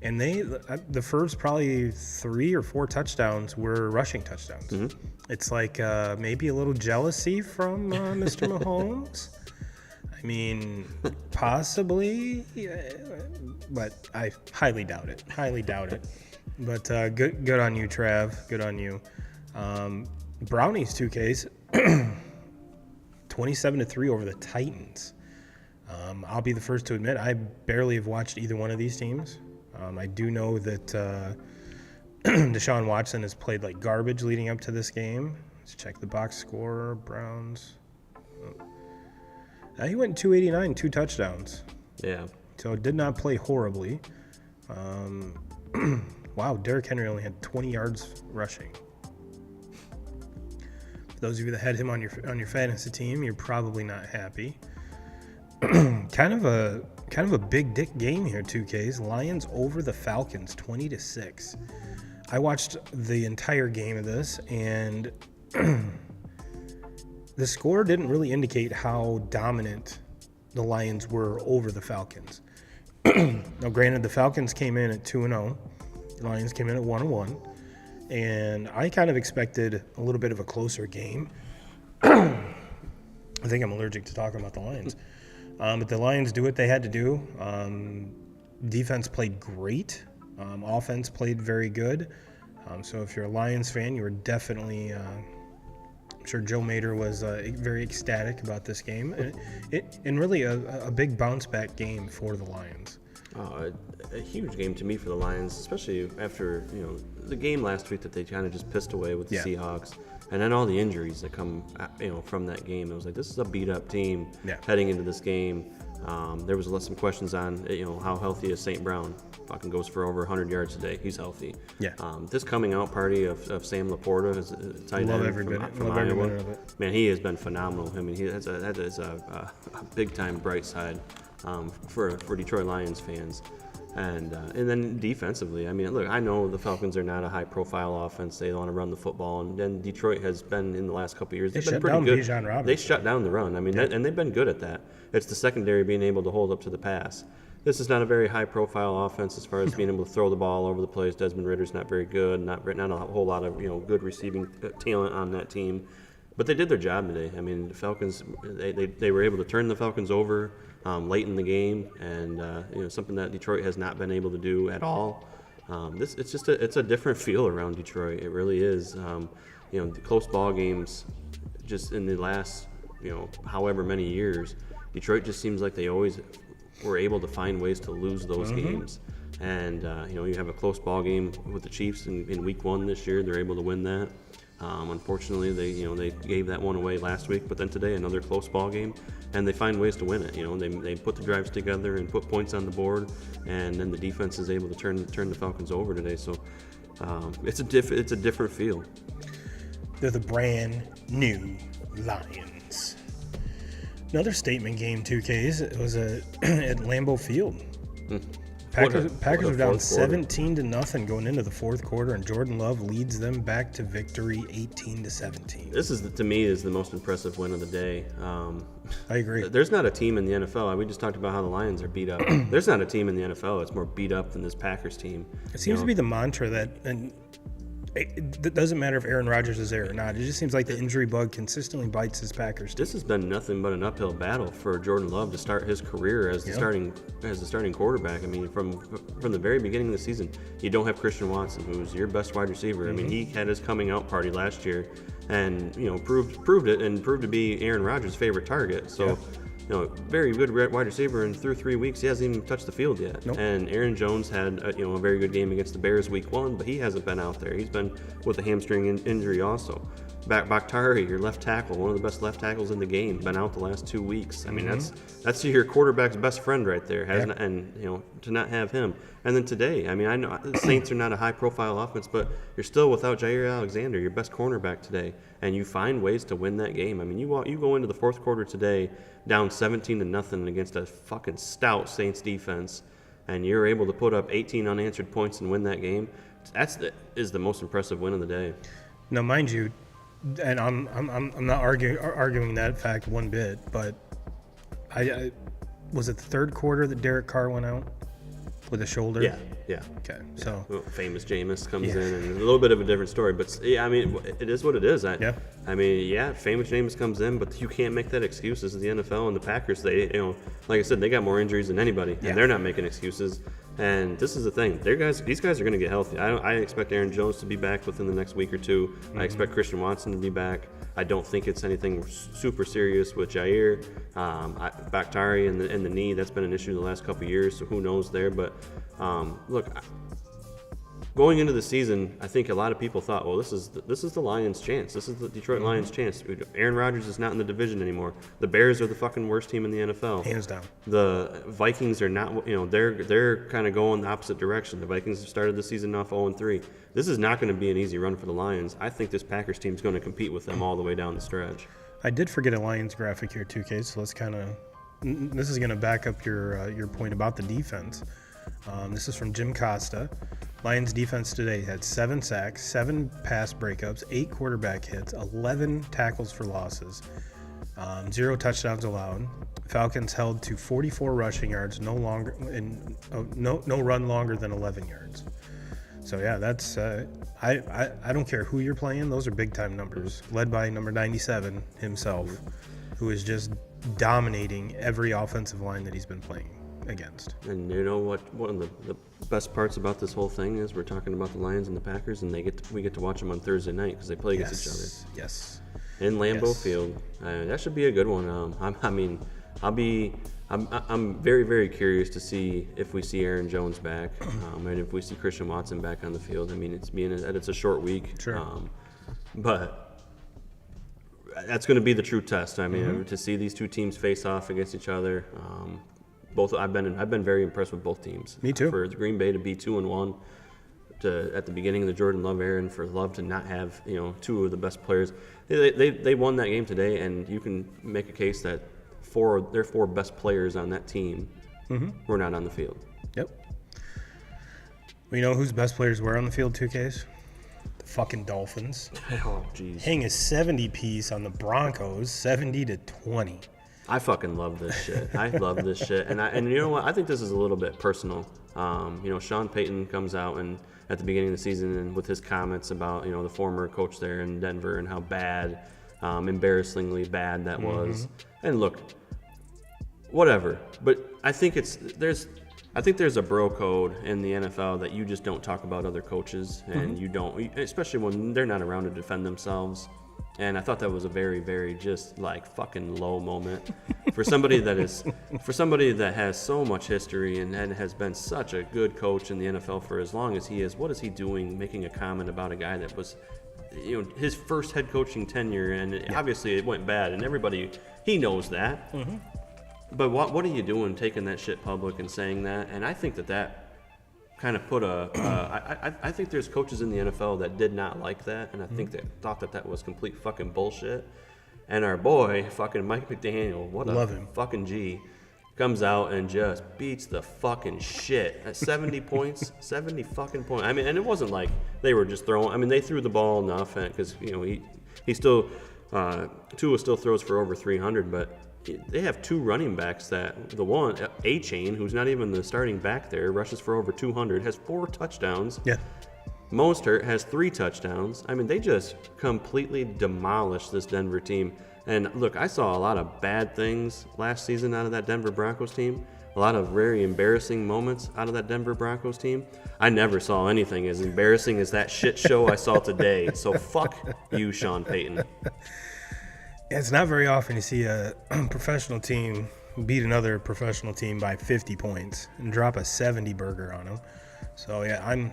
And the first probably 3 or 4 touchdowns were rushing touchdowns. Mm-hmm. It's maybe a little jealousy from Mr. Mahomes. I mean, possibly, but I highly doubt it. But good on you, Trav. Good on you. Brownies 2Ks, 27-3 over the Titans. I'll be the first to admit I barely have watched either one of these teams. I do know that Deshaun Watson has played like garbage leading up to this game. Let's check the box score. Browns. He went 289, 2 touchdowns. Yeah. So did not play horribly. Wow, Derrick Henry only had 20 yards rushing. For those of you that had him on your fantasy team, you're probably not happy. Kind of a big dick game here, 2Ks. Lions over the Falcons, 20-6. I watched the entire game of this, and the score didn't really indicate how dominant the Lions were over the Falcons. Now, granted, the Falcons came in at 2-0. The Lions came in at 1-1. And I kind of expected a little bit of a closer game. I think I'm allergic to talking about the Lions. But the Lions do what they had to do. Defense played great. Offense played very good. So if you're a Lions fan, you were definitely, I'm sure Joe Mater was very ecstatic about this game. And really a big bounce back game for the Lions. Oh, a huge game to me for the Lions, especially after the game last week that they kind of just pissed away with the Seahawks, and then all the injuries that come from that game. It was like, this is a beat up team heading into this game. There was some questions on how healthy is St. Brown. Fucking goes for over 100 yards today. He's healthy. Yeah. This coming out party of Sam Laporta, his tight end from Iowa. Man, he has been phenomenal. I mean, that is a big time bright side for Detroit Lions fans. And then defensively, I mean, look, I know the Falcons are not a high-profile offense. They want to run the football, and then Detroit has been in the last couple of years. They've been pretty good. Bijan Robinson. They shut down the run. I mean, and they've been good at that. It's the secondary being able to hold up to the pass. This is not a very high-profile offense as far as being able to throw the ball all over the place. Desmond Ritter's not very good. Not a whole lot of good receiving talent on that team. But they did their job today. I mean, the Falcons, they were able to turn the Falcons over late in the game, and something that Detroit has not been able to do at all. It's a different feel around Detroit. It really is. The close ball games, just in the last however many years, Detroit just seems like they always were able to find ways to lose those games. And you have a close ball game with the Chiefs in Week 1 this year. They're able to win that. Unfortunately, they gave that one away last week, but then today another close ball game, and they find ways to win it. They put the drives together and put points on the board, and then the defense is able to turn the Falcons over today. So it's a different feel. They're the brand new Lions. Another statement game, 2Ks. It was at Lambeau Field. Packers are down 17-0 going into the fourth quarter, and Jordan Love leads them back to victory 18-17. This is, to me, is the most impressive win of the day. I agree. There's not a team in the NFL. We just talked about how the Lions are beat up. There's not a team in the NFL that's more beat up than this Packers team. It seems to be the mantra that, and it doesn't matter if Aaron Rodgers is there or not. It just seems like the injury bug consistently bites his Packers team. This has been nothing but an uphill battle for Jordan Love to start his career as the starting quarterback. I mean, from the very beginning of the season, you don't have Christian Watson, who's your best wide receiver. I mean, he had his coming out party last year, and proved it and proved to be Aaron Rodgers' favorite target. So. Very good wide receiver, and through 3 weeks, he hasn't even touched the field yet. Nope. And Aaron Jones had a very good game against the Bears Week 1, but he hasn't been out there. He's been with a hamstring injury also. Bakhtiari, your left tackle, one of the best left tackles in the game, been out the last 2 weeks. I mean, that's your quarterback's best friend right there. And to not have him. And then today, I mean, I know the Saints are not a high-profile offense, but you're still without Jair Alexander, your best cornerback today, and you find ways to win that game. I mean, you go into the fourth quarter today down 17-0 against a fucking stout Saints defense, and you're able to put up 18 unanswered points and win that game. Is the most impressive win of the day. Now, mind you, and I'm not arguing that fact one bit, but I was it the third quarter that Derek Carr went out with a shoulder? Yeah. Okay, so famous Jameis comes in, and a little bit of a different story, but I mean, it is what it is. I mean, famous Jameis comes in, but you can't make that excuse. This is the NFL, and the Packers. They, like I said, they got more injuries than anybody, and they're not making excuses. And this is the thing. These guys are going to get healthy. I expect Aaron Jones to be back within the next week or two. I expect Christian Watson to be back. I don't think it's anything super serious with Jair. Bakhtiari and the knee, that's been an issue the last couple of years, so who knows there. But look, going into the season, I think a lot of people thought, well, this is the Lions' chance. This is the Detroit Lions' chance. Aaron Rodgers is not in the division anymore. The Bears are the fucking worst team in the NFL. Hands down. The Vikings are not, they're kind of going the opposite direction. The Vikings have started the season off 0-3. This is not going to be an easy run for the Lions. I think this Packers team is going to compete with them all the way down the stretch. I did forget a Lions graphic here, 2K, so let's this is going to back up your point about the defense. This is from Jim Costa. Lions defense today had 7 sacks, 7 pass breakups, 8 quarterback hits, 11 tackles for losses, 0 touchdowns allowed. Falcons held to 44 rushing yards, no run longer than 11 yards. So yeah, that's I don't care who you're playing; those are big time numbers. Led by number 97 himself, who is just dominating every offensive line that he's been playing against. And you know what? One of the best parts about this whole thing is we're talking about the Lions and the Packers, and we get to watch them on Thursday night because they play against each other. Yes. In Lambeau Field, that should be a good one. I'm very, very curious to see if we see Aaron Jones back, and if we see Christian Watson back on the field. I mean, it's a short week, sure. But that's going to be the true test. I mean, to see these two teams face off against each other. I've been very impressed with both teams. Me too. For Green Bay to be 2-1 at the beginning of the Jordan Love era, and for Love to not have 2 of the best players, they won that game today, and you can make a case that their 4 best players on that team were not on the field. Yep. We know whose best players were on the field, 2Ks? The fucking Dolphins. Oh, jeez. Hang a 70 piece on the Broncos, 70-20. I fucking love this shit. I love this shit. And you know what? I think this is a little bit personal. Sean Payton comes out and at the beginning of the season and with his comments about, the former coach there in Denver and how bad, embarrassingly bad that was. And look, whatever. But I think there's a bro code in the NFL that you just don't talk about other coaches and you don't, especially when they're not around to defend themselves. And I thought that was a very, very just like fucking low moment for somebody that has so much history and has been such a good coach in the NFL for as long as he is. What is he doing making a comment about a guy that was, his first head coaching tenure, and obviously it went bad, and he knows that. But what are you doing taking that shit public and saying that? And I think that kind of put I think there's coaches in the NFL that did not like that, and I think they thought that was complete fucking bullshit. And our boy, fucking Mike McDaniel, fucking G, comes out and just beats the fucking shit at 70 points, 70 fucking points. I mean, and it wasn't like they were just throwing. I mean, they threw the ball enough because he still Tua still throws for over 300, but they have two running backs that the one, A-Chain, who's not even the starting back there, rushes for over 200, has 4 touchdowns. Yeah. Mostert has 3 touchdowns. I mean, they just completely demolished this Denver team. And look, I saw a lot of bad things last season out of that Denver Broncos team. A lot of very embarrassing moments out of that Denver Broncos team. I never saw anything as embarrassing as that shit show I saw today. So fuck you, Sean Payton. It's not very often you see a professional team beat another professional team by 50 points and drop a 70 burger on them. So, yeah,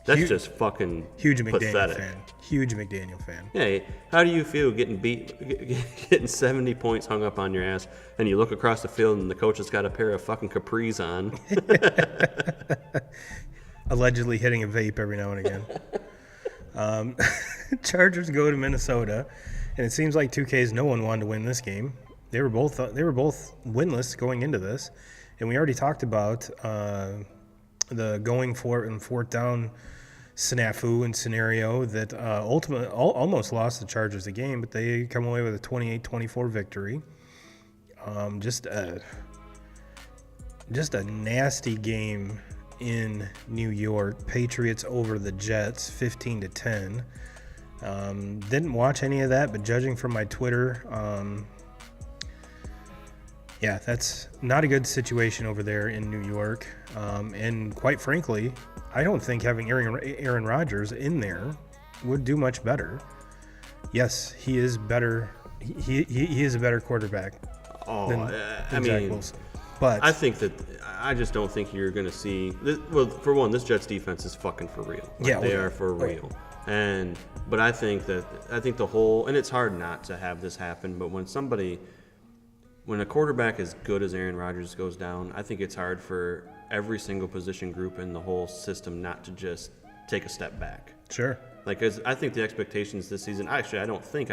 That's just fucking huge McDaniel pathetic. fan. Huge McDaniel fan. Yeah, how do you feel getting 70 points hung up on your ass, and you look across the field and the coach has got a pair of fucking capris on? Allegedly hitting a vape every now and again. Chargers go to Minnesota, and it seems like 2K's no one wanted to win this game. They were both winless going into this, and we already talked about the going for it and fourth down snafu and scenario that ultimately almost lost the Chargers the game, but they come away with a 28-24 victory. Just a nasty game in New York. Patriots over the Jets, 15-10. Didn't watch any of that, but judging from my Twitter, yeah, that's not a good situation over there in New York. And quite frankly, I don't think having Aaron Rodgers in there would do much better. Yes, he is better. He is a better quarterback than Zach Wilson. But I just don't think you're going to see. Well, for one, this Jets defense is fucking for real. They are for real. But I think the whole, and it's hard not to have this happen, but when a quarterback as good as Aaron Rodgers goes down, I think it's hard for every single position group in the whole system not to just take a step back. Sure. I think the expectations this season, I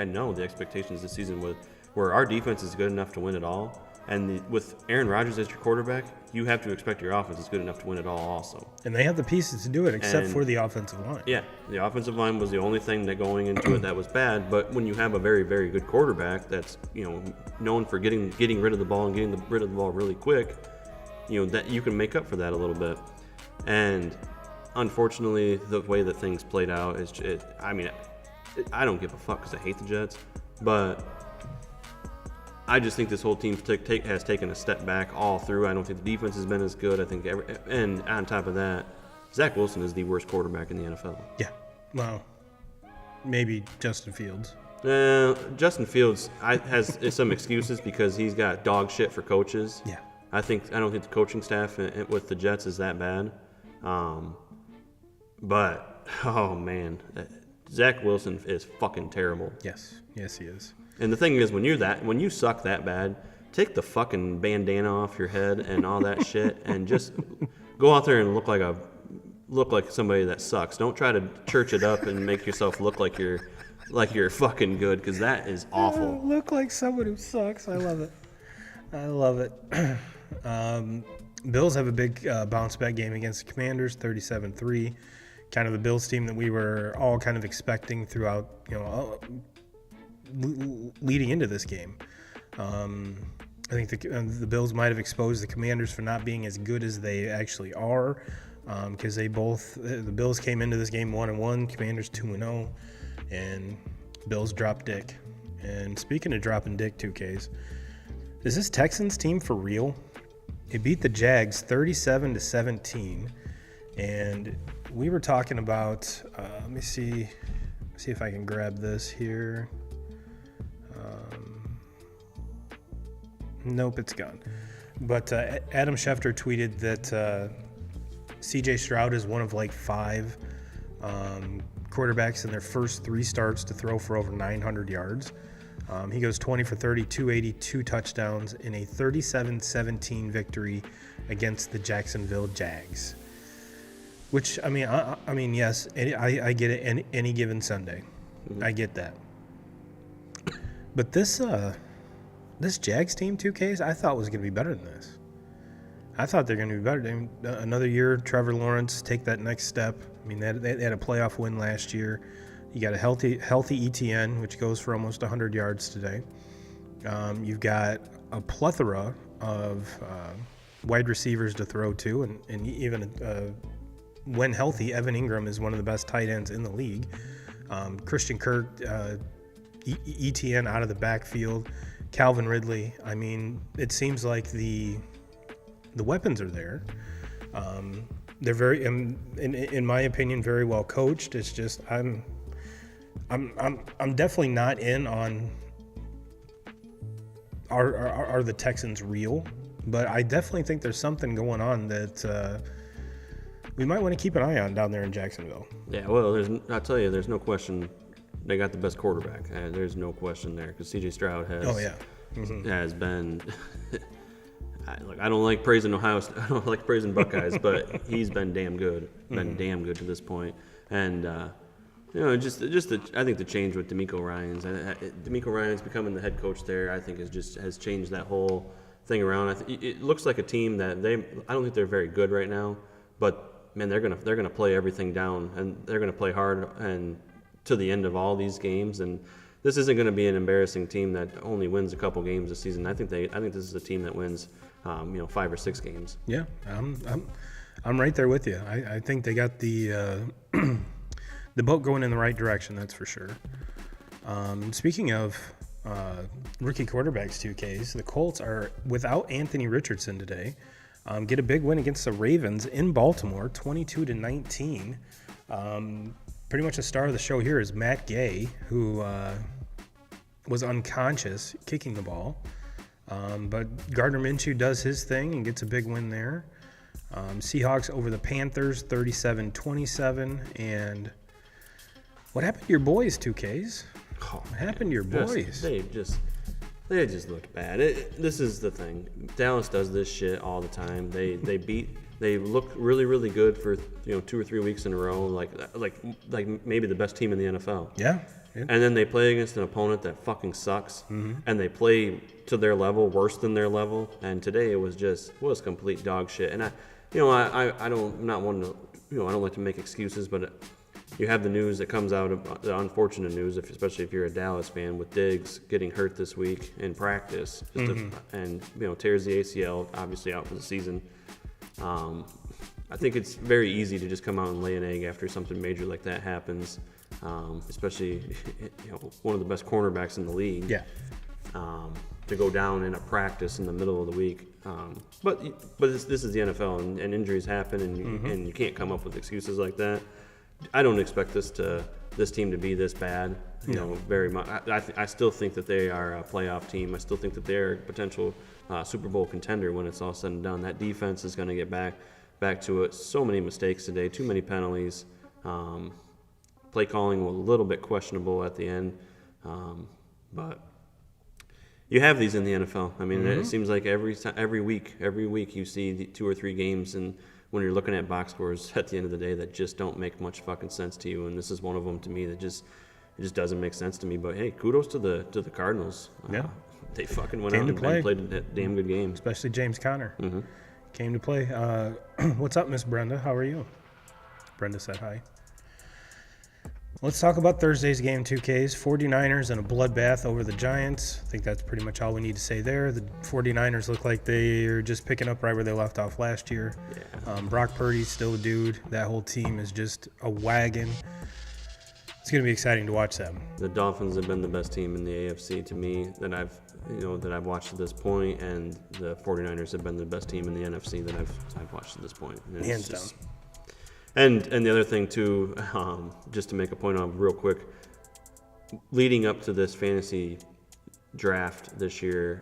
know the expectations this season where our defense is good enough to win it all. And with Aaron Rodgers as your quarterback, you have to expect your offense is good enough to win it all also. And they have the pieces to do it, except for the offensive line. Yeah, the offensive line was the only thing that going into it that was bad. But when you have a very, very good quarterback that's known for getting rid of the ball and getting rid of the ball really quick, that you can make up for that a little bit. And unfortunately, the way that things played out is, I don't give a fuck because I hate the Jets, but I just think this whole team has taken a step back all through. I don't think the defense has been as good. I think, and on top of that, Zach Wilson is the worst quarterback in the NFL. Yeah, well, maybe Justin Fields. Justin Fields has some excuses because he's got dog shit for coaches. Yeah, I don't think the coaching staff with the Jets is that bad. But oh man, Zach Wilson is fucking terrible. Yes, he is. And the thing is, when you suck that bad, take the fucking bandana off your head and all that shit, and just go out there and look like somebody that sucks. Don't try to church it up and make yourself look like you're fucking good, because that is awful. Look like someone who sucks. I love it. Bills have a big bounce-back game against the Commanders, 37-3. Kind of the Bills team that we were all kind of expecting throughout, leading into this game. I think the Bills might have exposed the Commanders for not being as good as they actually are, because the Bills came into this game 1-1, Commanders 2-0, and Bills dropped dick. And speaking of dropping dick, 2Ks, is this Texans team for real? It beat the Jags 37-17, and we were talking about. Let me see if I can grab this here. Nope, it's gone. But Adam Schefter tweeted that C.J. Stroud is one of like 5 quarterbacks in their first 3 starts to throw for over 900 yards. He goes 20 for 30, 280, 2 touchdowns in a 37-17 victory against the Jacksonville Jags. Which, I mean, yes, I get it any given Sunday. Mm-hmm. I get that. But this Jags team, 2Ks, I thought was going to be better than this. I thought they're going to be better. Another year, Trevor Lawrence take that next step. I mean, they had a playoff win last year. You got a healthy ETN, which goes for almost 100 yards today. You've got a plethora of wide receivers to throw to, and even when healthy, Evan Ingram is one of the best tight ends in the league. Christian Kirk, ETN out of the backfield. Calvin Ridley. I mean, it seems like the weapons are there. They're very, in my opinion, very well coached. It's just I'm definitely not in on are the Texans real, but I definitely think there's something going on that we might want to keep an eye on down there in Jacksonville. Yeah, well, I'll tell you, there's no question they got the best quarterback. There's no question there because C.J. Stroud has been. I don't like praising Ohio. I don't like praising Buckeyes, but he's been damn good. Damn good to this point. And I think the change with DeMeco Ryans. DeMeco Ryans becoming the head coach there, I think has changed that whole thing around. It looks like a team that I don't think they're very good right now, but man, they're gonna play everything down and they're gonna play hard and to the end of all these games. And this isn't going to be an embarrassing team that only wins a couple games this season. I think this is a team that wins, 5 or 6 games. Yeah, I'm right there with you. I think they got the the boat going in the right direction. That's for sure. Speaking of rookie quarterbacks, 2Ks, the Colts are without Anthony Richardson today. Get a big win against the Ravens in Baltimore, 22-19. Pretty much the star of the show here is Matt Gay, who was unconscious kicking the ball. But Gardner Minshew does his thing and gets a big win there. Seahawks over the Panthers, 37-27. And what happened to your boys, 2Ks? What happened to your boys? They just looked bad. This is the thing. Dallas does this shit all the time. They look really, really good for 2 or 3 weeks in a row, like maybe the best team in the NFL. Yeah. And then they play against an opponent that fucking sucks, and they play to their level, worse than their level. And today it was complete dog shit. And I don't like to make excuses, but you have the news that comes out, the unfortunate news, especially if you're a Dallas fan, with Diggs getting hurt this week in practice, and tears the ACL, obviously out for the season. I think it's very easy to just come out and lay an egg after something major like that happens, especially one of the best cornerbacks in the league. Yeah. To go down in a practice in the middle of the week, but this is the NFL, and injuries happen, and you can't come up with excuses like that. I don't expect this team to be this bad. Very much. I still think that they are a playoff team. I still think that they're a potential Super Bowl contender when it's all said and done. That defense is going to get back to it. So many mistakes today, too many penalties. Play calling was a little bit questionable at the end, but you have these in the NFL. I mean, it seems like every week you see the 2 or 3 games, and when you're looking at box scores at the end of the day that just don't make much fucking sense to you, and this is one of them to me that it just doesn't make sense to me. But hey, kudos to the Cardinals. Yeah, they fucking went out and played a damn good game. Especially James Conner. Came to play. What's up, Miss Brenda? How are you? Brenda said hi. Let's talk about Thursday's game, 2Ks. 49ers in a bloodbath over the Giants. I think that's pretty much all we need to say there. The 49ers look like they're just picking up right where they left off last year. Yeah. Brock Purdy's still a dude. That whole team is just a wagon. It's going to be exciting to watch them. The Dolphins have been the best team in the AFC to me that I've watched at this point, and the 49ers have been the best team in the NFC that I've watched at this point. Hands down. And the other thing too, just to make a point on real quick, leading up to this fantasy draft this year,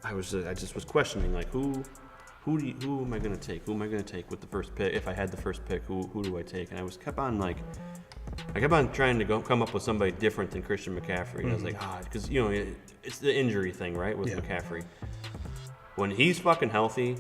I just was questioning like who am I gonna take? Who am I gonna take with the first pick? If I had the first pick, who do I take? And I kept on trying to come up with somebody different than Christian McCaffrey. I was like, because it's the injury thing, right, with McCaffrey. When he's fucking healthy,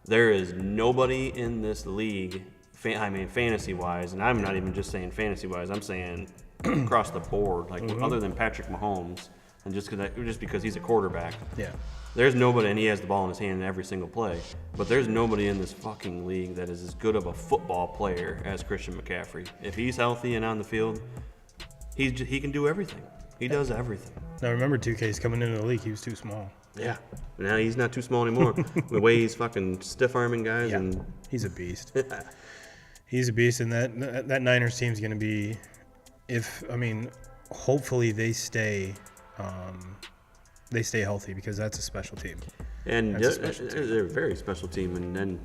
there is nobody in this league. Fantasy-wise, and I'm not even just saying fantasy-wise. I'm saying across the board, other than Patrick Mahomes, and just because he's a quarterback. Yeah. There's nobody, and he has the ball in his hand in every single play. But there's nobody in this fucking league that is as good of a football player as Christian McCaffrey. If he's healthy and on the field, he can do everything. He does everything. Now remember, 2K's coming into the league, he was too small. Yeah. Now he's not too small anymore. The way he's fucking stiff-arming guys. Yeah. And He's a beast. He's a beast, and that Niners team's going to be, hopefully they stay healthy, because that's a special team. And they're a very special team, and then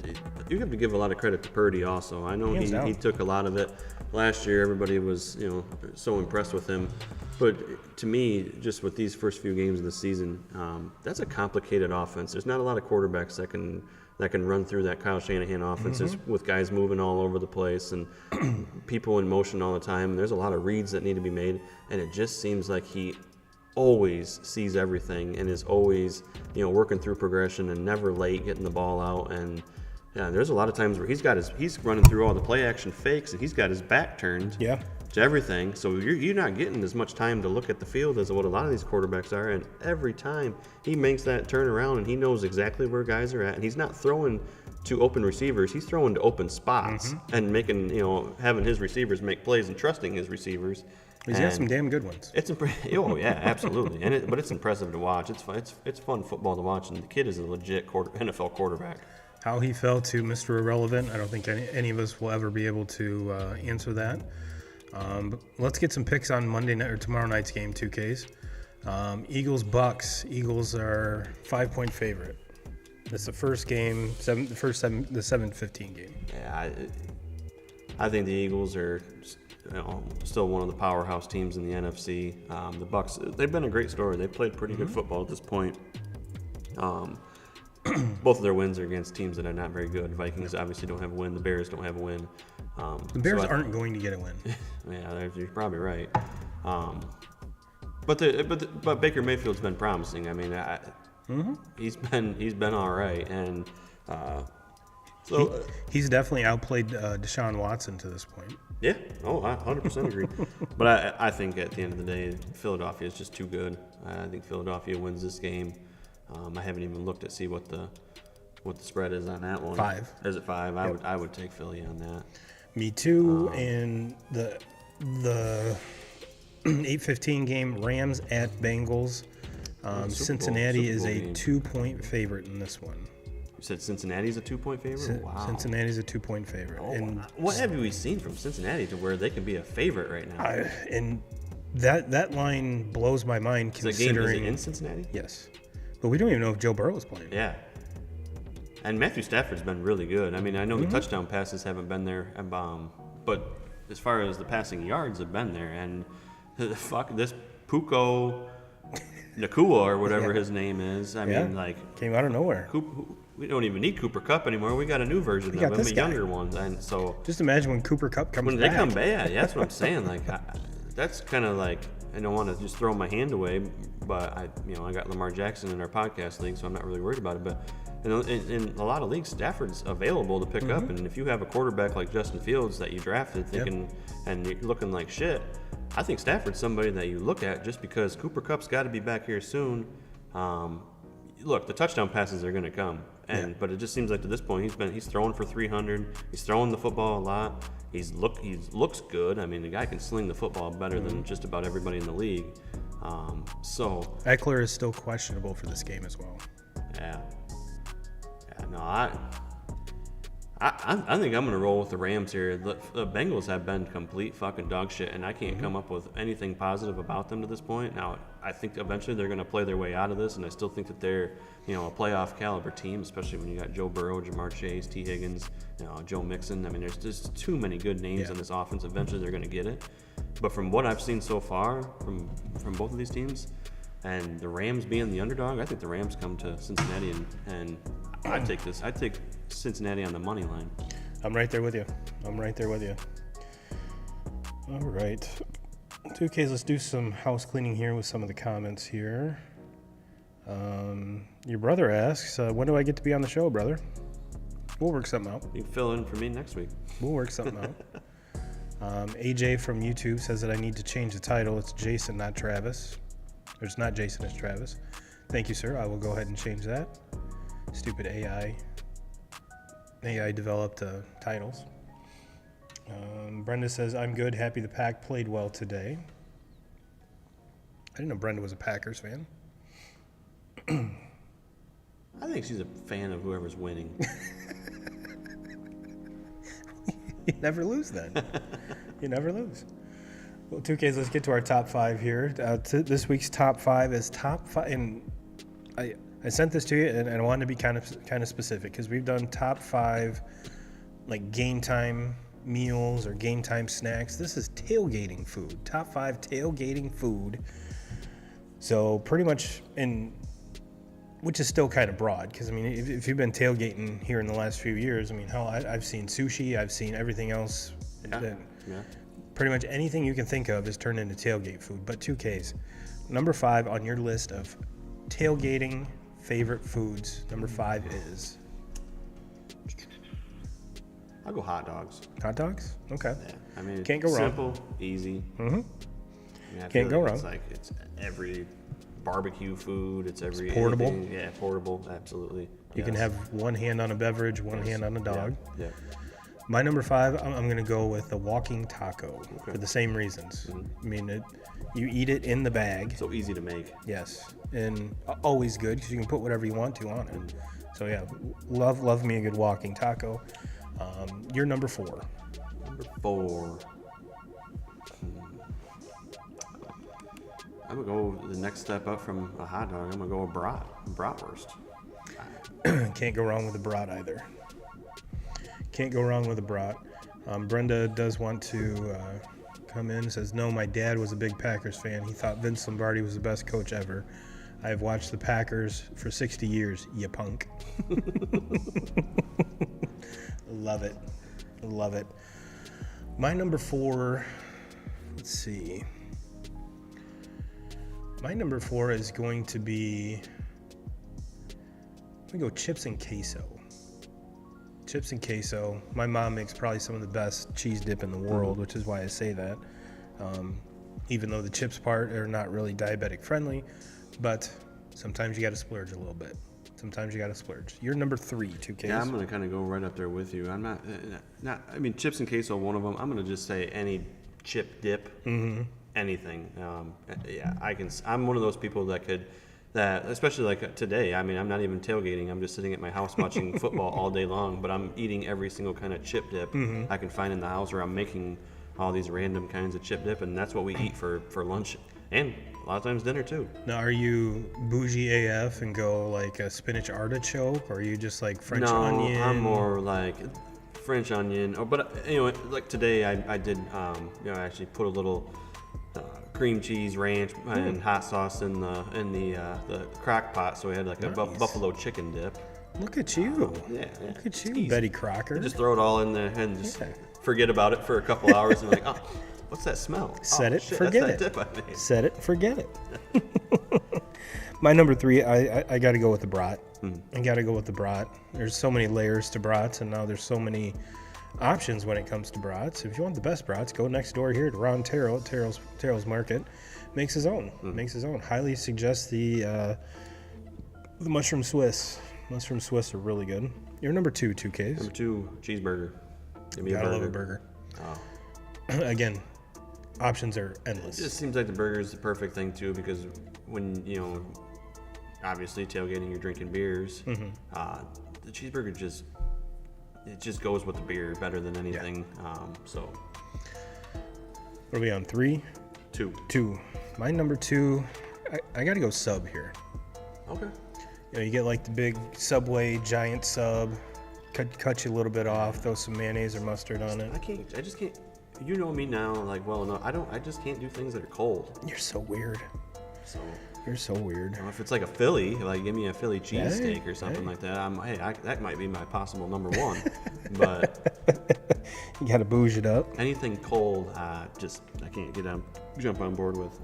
you have to give a lot of credit to Purdy also. I know he took a lot of it last year. Everybody was so impressed with him, but to me, just with these first few games of the season, that's a complicated offense. There's not a lot of quarterbacks that can run through that Kyle Shanahan offense, just with guys moving all over the place and people in motion all the time. There's a lot of reads that need to be made, and it just seems like he always sees everything and is always working through progression and never late getting the ball out. And there's a lot of times where he's running through all the play action fakes, and he's got his back turned to everything, so you're not getting as much time to look at the field as what a lot of these quarterbacks are. And every time he makes that turnaround, and he knows exactly where guys are at, and he's not throwing to open receivers, he's throwing to open spots and making having his receivers make plays and trusting his receivers. He's got some damn good ones. It's oh yeah, absolutely, but it's impressive to watch. It's fun football to watch, and the kid is a legit NFL quarterback. How he fell to Mr. Irrelevant, I don't think any of us will ever be able to answer that. But let's get some picks on Monday night or tomorrow night's game, 2Ks. Eagles-Bucks. Eagles are 5-point favorite. It's the first game, the 7-15 game. Yeah, I think the Eagles are still one of the powerhouse teams in the NFC. The Bucks, they've been a great story. They've played pretty good football at this point. Both of their wins are against teams that are not very good. Vikings obviously don't have a win. The Bears don't have a win. The Bears aren't going to get a win. Yeah, you're probably right. But Baker Mayfield's been promising. I mean, he's been all right, and he's definitely outplayed Deshaun Watson to this point. Yeah, I 100% agree. But I think at the end of the day, Philadelphia is just too good. I think Philadelphia wins this game. I haven't even looked to see what the spread is on that one. 5. Is it 5? Yep. I would take Philly on that. Me too. And the 8-15 game, Rams at Bengals. Cincinnati is a 2-point favorite in this one. You said Cincinnati's a 2-point favorite? Wow. Cincinnati's a 2-point favorite. Oh, and what have we seen from Cincinnati to where they can be a favorite right now? And that line blows my mind, considering. Is it in Cincinnati? Yes. But we don't even know if Joe Burrow is playing. Yeah. And Matthew Stafford's been really good. I mean, I know the touchdown passes haven't been there, but as far as the passing yards have been there. And this Puko Nakua or whatever his name is. I mean, came out of nowhere. We don't even need Cooper Kupp anymore. We got a new version of him, a younger one. And so just imagine when Cooper Kupp comes back. When they come back, yeah, that's what I'm saying. That's kind of like, I don't want to just throw my hand away, but I got Lamar Jackson in our podcast league, so I'm not really worried about it. But in a lot of leagues, Stafford's available to pick up, and if you have a quarterback like Justin Fields that you drafted and you're looking like shit, I think Stafford's somebody that you look at just because Cooper Kupp's got to be back here soon. Look, the touchdown passes are going to come, But it just seems like to this point he's throwing for 300. He's throwing the football a lot. He looks good. I mean, the guy can sling the football better than just about everybody in the league. So Eckler is still questionable for this game as well. No, I think I'm going to roll with the Rams here. The Bengals have been complete fucking dog shit, and I can't come up with anything positive about them to this point. Now, I think eventually they're going to play their way out of this, and I still think that they're, a playoff caliber team, especially when you got Joe Burrow, Jamar Chase, T. Higgins, Joe Mixon. I mean, there's just too many good names in this offense. Eventually they're going to get it. But from what I've seen so far from both of these teams, and the Rams being the underdog, I think the Rams come to Cincinnati, and I'd take this. I'd take Cincinnati on the money line. I'm right there with you. All right. 2Ks, let's do some house cleaning here with some of the comments here. Your brother asks, when do I get to be on the show, brother? We'll work something out. You can fill in for me next week. We'll work something out. AJ from YouTube says that I need to change the title. It's Jason, not Travis. Or it's not Jason, it's Travis. Thank you, sir. I will go ahead and change that. Stupid AI developed titles. Brenda says, I'm good. Happy the Pack played well today. I didn't know Brenda was a Packers fan. I think she's a fan of whoever's winning. You never lose then. You never lose. Well, 2Ks, let's get to our top 5 here. This week's top 5 is top 5. And I sent this to you, and I wanted to be kind of specific because we've done top 5 like game time meals or game time snacks. This is tailgating food. Top 5 tailgating food. So pretty much which is still kind of broad because, I mean, if you've been tailgating here in the last few years, I mean, hell, I've seen sushi, I've seen everything else. Yeah. Pretty much anything you can think of is turned into tailgate food. But 2Ks, number 5 on your list of tailgating favorite foods, number 5 is? I'll go hot dogs. Hot dogs? Okay. Yeah. I mean, can't go wrong. Simple, easy. Mm-hmm. Can't go wrong. It's every barbecue food. It's portable. Anything. Yeah, portable. Absolutely. You can have one hand on a beverage, one hand on a dog. Yeah. My number 5, I'm going to go with the walking taco for the same reasons. I mean, you eat it in the bag. So easy to make. Yes, and always good because you can put whatever you want to on it. So yeah, love me a good walking taco. You're number 4. Number 4. I'm going to go the next step up from a hot dog. I'm going to go with bratwurst. Can't go wrong with a brat either. Can't go wrong with a brat. Brenda does want to come in and says, no, my dad was a big Packers fan. He thought Vince Lombardi was the best coach ever. I have watched the Packers for 60 years, you punk. Love it. My number 4, let's see. My number 4 is going to be, I'm going to go chips and queso. Chips and queso. My mom makes probably some of the best cheese dip in the world, which is why I say that. Even though the chips part are not really diabetic friendly, but sometimes you got to splurge a little bit. You're number 3, 2Ks. Yeah, I'm going to kind of go right up there with you. I'm not. I mean, chips and queso, one of them. I'm going to just say any chip dip, anything. Yeah, I can. I'm one of those people that especially like today. I mean, I'm not even tailgating. I'm just sitting at my house watching football all day long. But I'm eating every single kind of chip dip I can find in the house, or I'm making all these random kinds of chip dip, and that's what we eat for lunch and a lot of times dinner too. Now, are you bougie AF and go like a spinach artichoke, or are you just like French onion? No, I'm more like French onion. Oh, but like today I did I actually put a little cream cheese, ranch, and hot sauce in the crock pot, so we had like a buffalo chicken dip. Look at you! Yeah. Look at you, Betty Crocker. You just throw it all in there and just forget about it for a couple hours, and like, oh, what's that smell? Set it, shit, forget that's it. That dip I made. Set it, forget it. My number 3, I got to go with the brat. I got to go with the brat. There's so many layers to brats, and now there's so many options when it comes to brats. If you want the best brats, go next door here to Ron Terrell at Terrell's Market. Makes his own. Highly suggest the mushroom Swiss. Those from Swiss are really good. You're number 2, 2Ks. Number 2, cheeseburger. Give me Gotta a burger. love a burger. Oh. Again, options are endless. It just seems like the burger is the perfect thing too, because when obviously tailgating, you're drinking beers. The cheeseburger just goes with the beer better than anything. So. What are we on? 3? 2. My number 2. I gotta go sub here. Okay. You get like the big Subway giant sub, cut you a little bit off, throw some mayonnaise or mustard on it. I just can't. You know me now, like, well enough. I just can't do things that are cold. You're so weird. So. You're so weird. If it's like a Philly, like give me a Philly cheesesteak or something like that, that might be my possible number 1. But you gotta bouge it up. Anything cold, I can't jump on board with.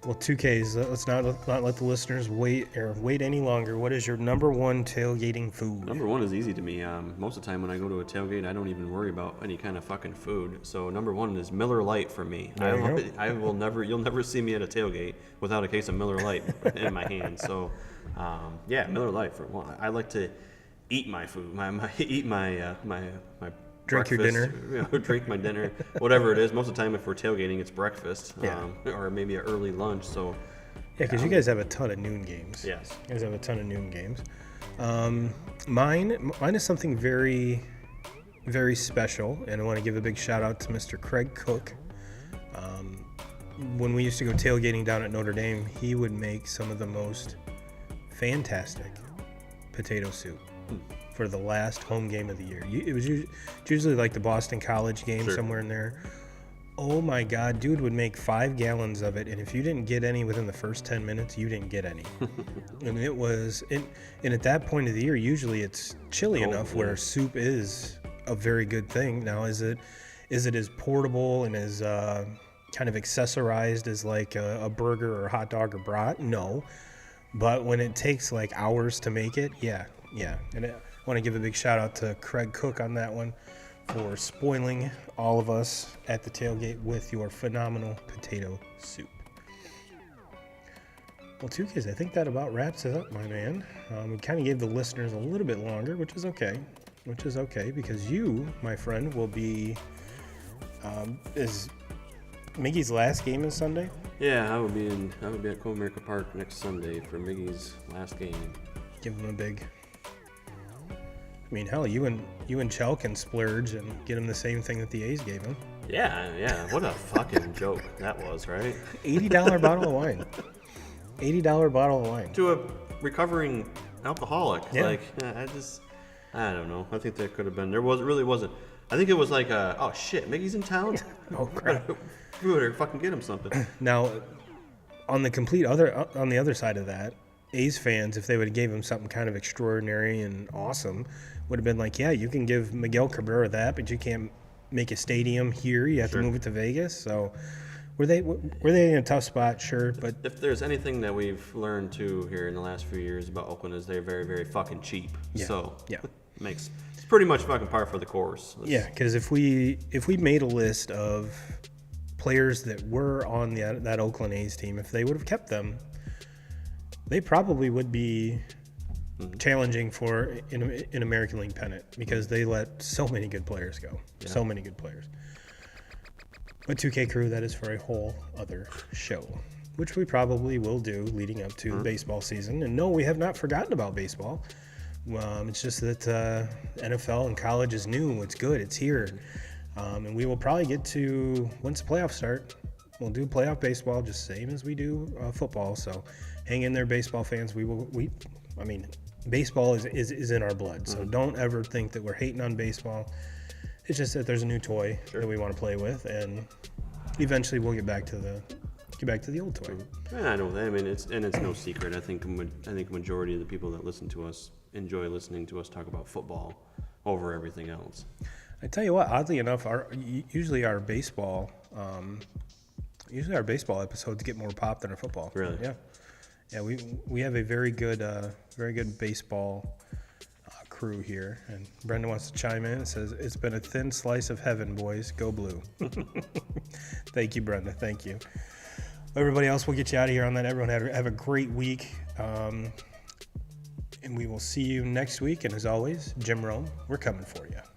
Well, 2Ks, let's not let the listeners wait any longer. What is your number 1 tailgating food? Number 1 is easy to me. Most of the time when I go to a tailgate, I don't even worry about any kind of fucking food. So number 1 is Miller Lite for me. You'll never see me at a tailgate without a case of Miller Lite in my hand. So, Miller Lite for 1. I like to eat my food, my drink your dinner. Drink my dinner, whatever it is. Most of the time, if we're tailgating, it's breakfast, or maybe an early lunch. So, because you guys have a ton of noon games. Yes, you guys have a ton of noon games. Mine is something very, very special, and I want to give a big shout out to Mr. Craig Cook. When we used to go tailgating down at Notre Dame, he would make some of the most fantastic potato soup for the last home game of the year. It was usually like the Boston College game, somewhere in there. Oh my God, dude would make 5 gallons of it, and if you didn't get any within the first 10 minutes, you didn't get any. And it was, and at that point of the year, usually it's chilly enough where soup is a very good thing. Now, is it as portable and as kind of accessorized as like a burger or a hot dog or brat? No. But when it takes like hours to make it, yeah. And I want to give a big shout out to Craig Cook on that one for spoiling all of us at the tailgate with your phenomenal potato soup. Well, 2Ks, I think that about wraps it up, my man. We kind of gave the listeners a little bit longer, which is okay because you, my friend, will be is Miggy's last game is Sunday? Yeah, I would be at Comerica Park next Sunday for Miggy's last game. Give him a big. I mean, hell, you and Chell can splurge and get him the same thing that the A's gave him. Yeah. What a fucking joke that was, right? $80 bottle of wine. $80 bottle of wine. To a recovering alcoholic. Yeah. Like, I don't know. I think that could have been. Really wasn't. I think it was like, oh shit, Miggy's in town? Oh, crap. We better fucking get him something. Now, on the other side of that, A's fans, if they would have gave him something kind of extraordinary and awesome, would have been like, yeah, you can give Miguel Cabrera that, but you can't make a stadium here. You have to move it to Vegas. So were they in a tough spot? Sure, but if there's anything that we've learned too here in the last few years about Oakland is they're very, very fucking cheap. Yeah. So yeah, it's pretty much fucking par for the course. Yeah, because if we made a list of players that were on that Oakland A's team, if they would have kept them, they probably would be challenging for an American League pennant because they let so many good players go. Yeah. So many good players. But 2K Crew, that is for a whole other show, which we probably will do leading up to the baseball season. And no, we have not forgotten about baseball. It's just that NFL and college is new. It's good. It's here. And we will probably get to, once the playoffs start, we'll do playoff baseball just same as we do football. So hang in there, baseball fans. Baseball is in our blood. So don't ever think that we're hating on baseball. It's just that there's a new toy that we want to play with, and eventually we'll get back to the old toy. Yeah, I know that. I mean, it's no secret. I think a majority of the people that listen to us enjoy listening to us talk about football over everything else. I tell you what, oddly enough, usually our baseball episodes get more pop than our football. Really? Yeah. We have a very good baseball crew here, and Brenda wants to chime in. It says it's been a thin slice of heaven, boys. Go blue. Thank you, Brenda. Thank you. Everybody else, we'll get you out of here on that. Everyone have a great week. And we will see you next week. And as always, Jim Rome, we're coming for you.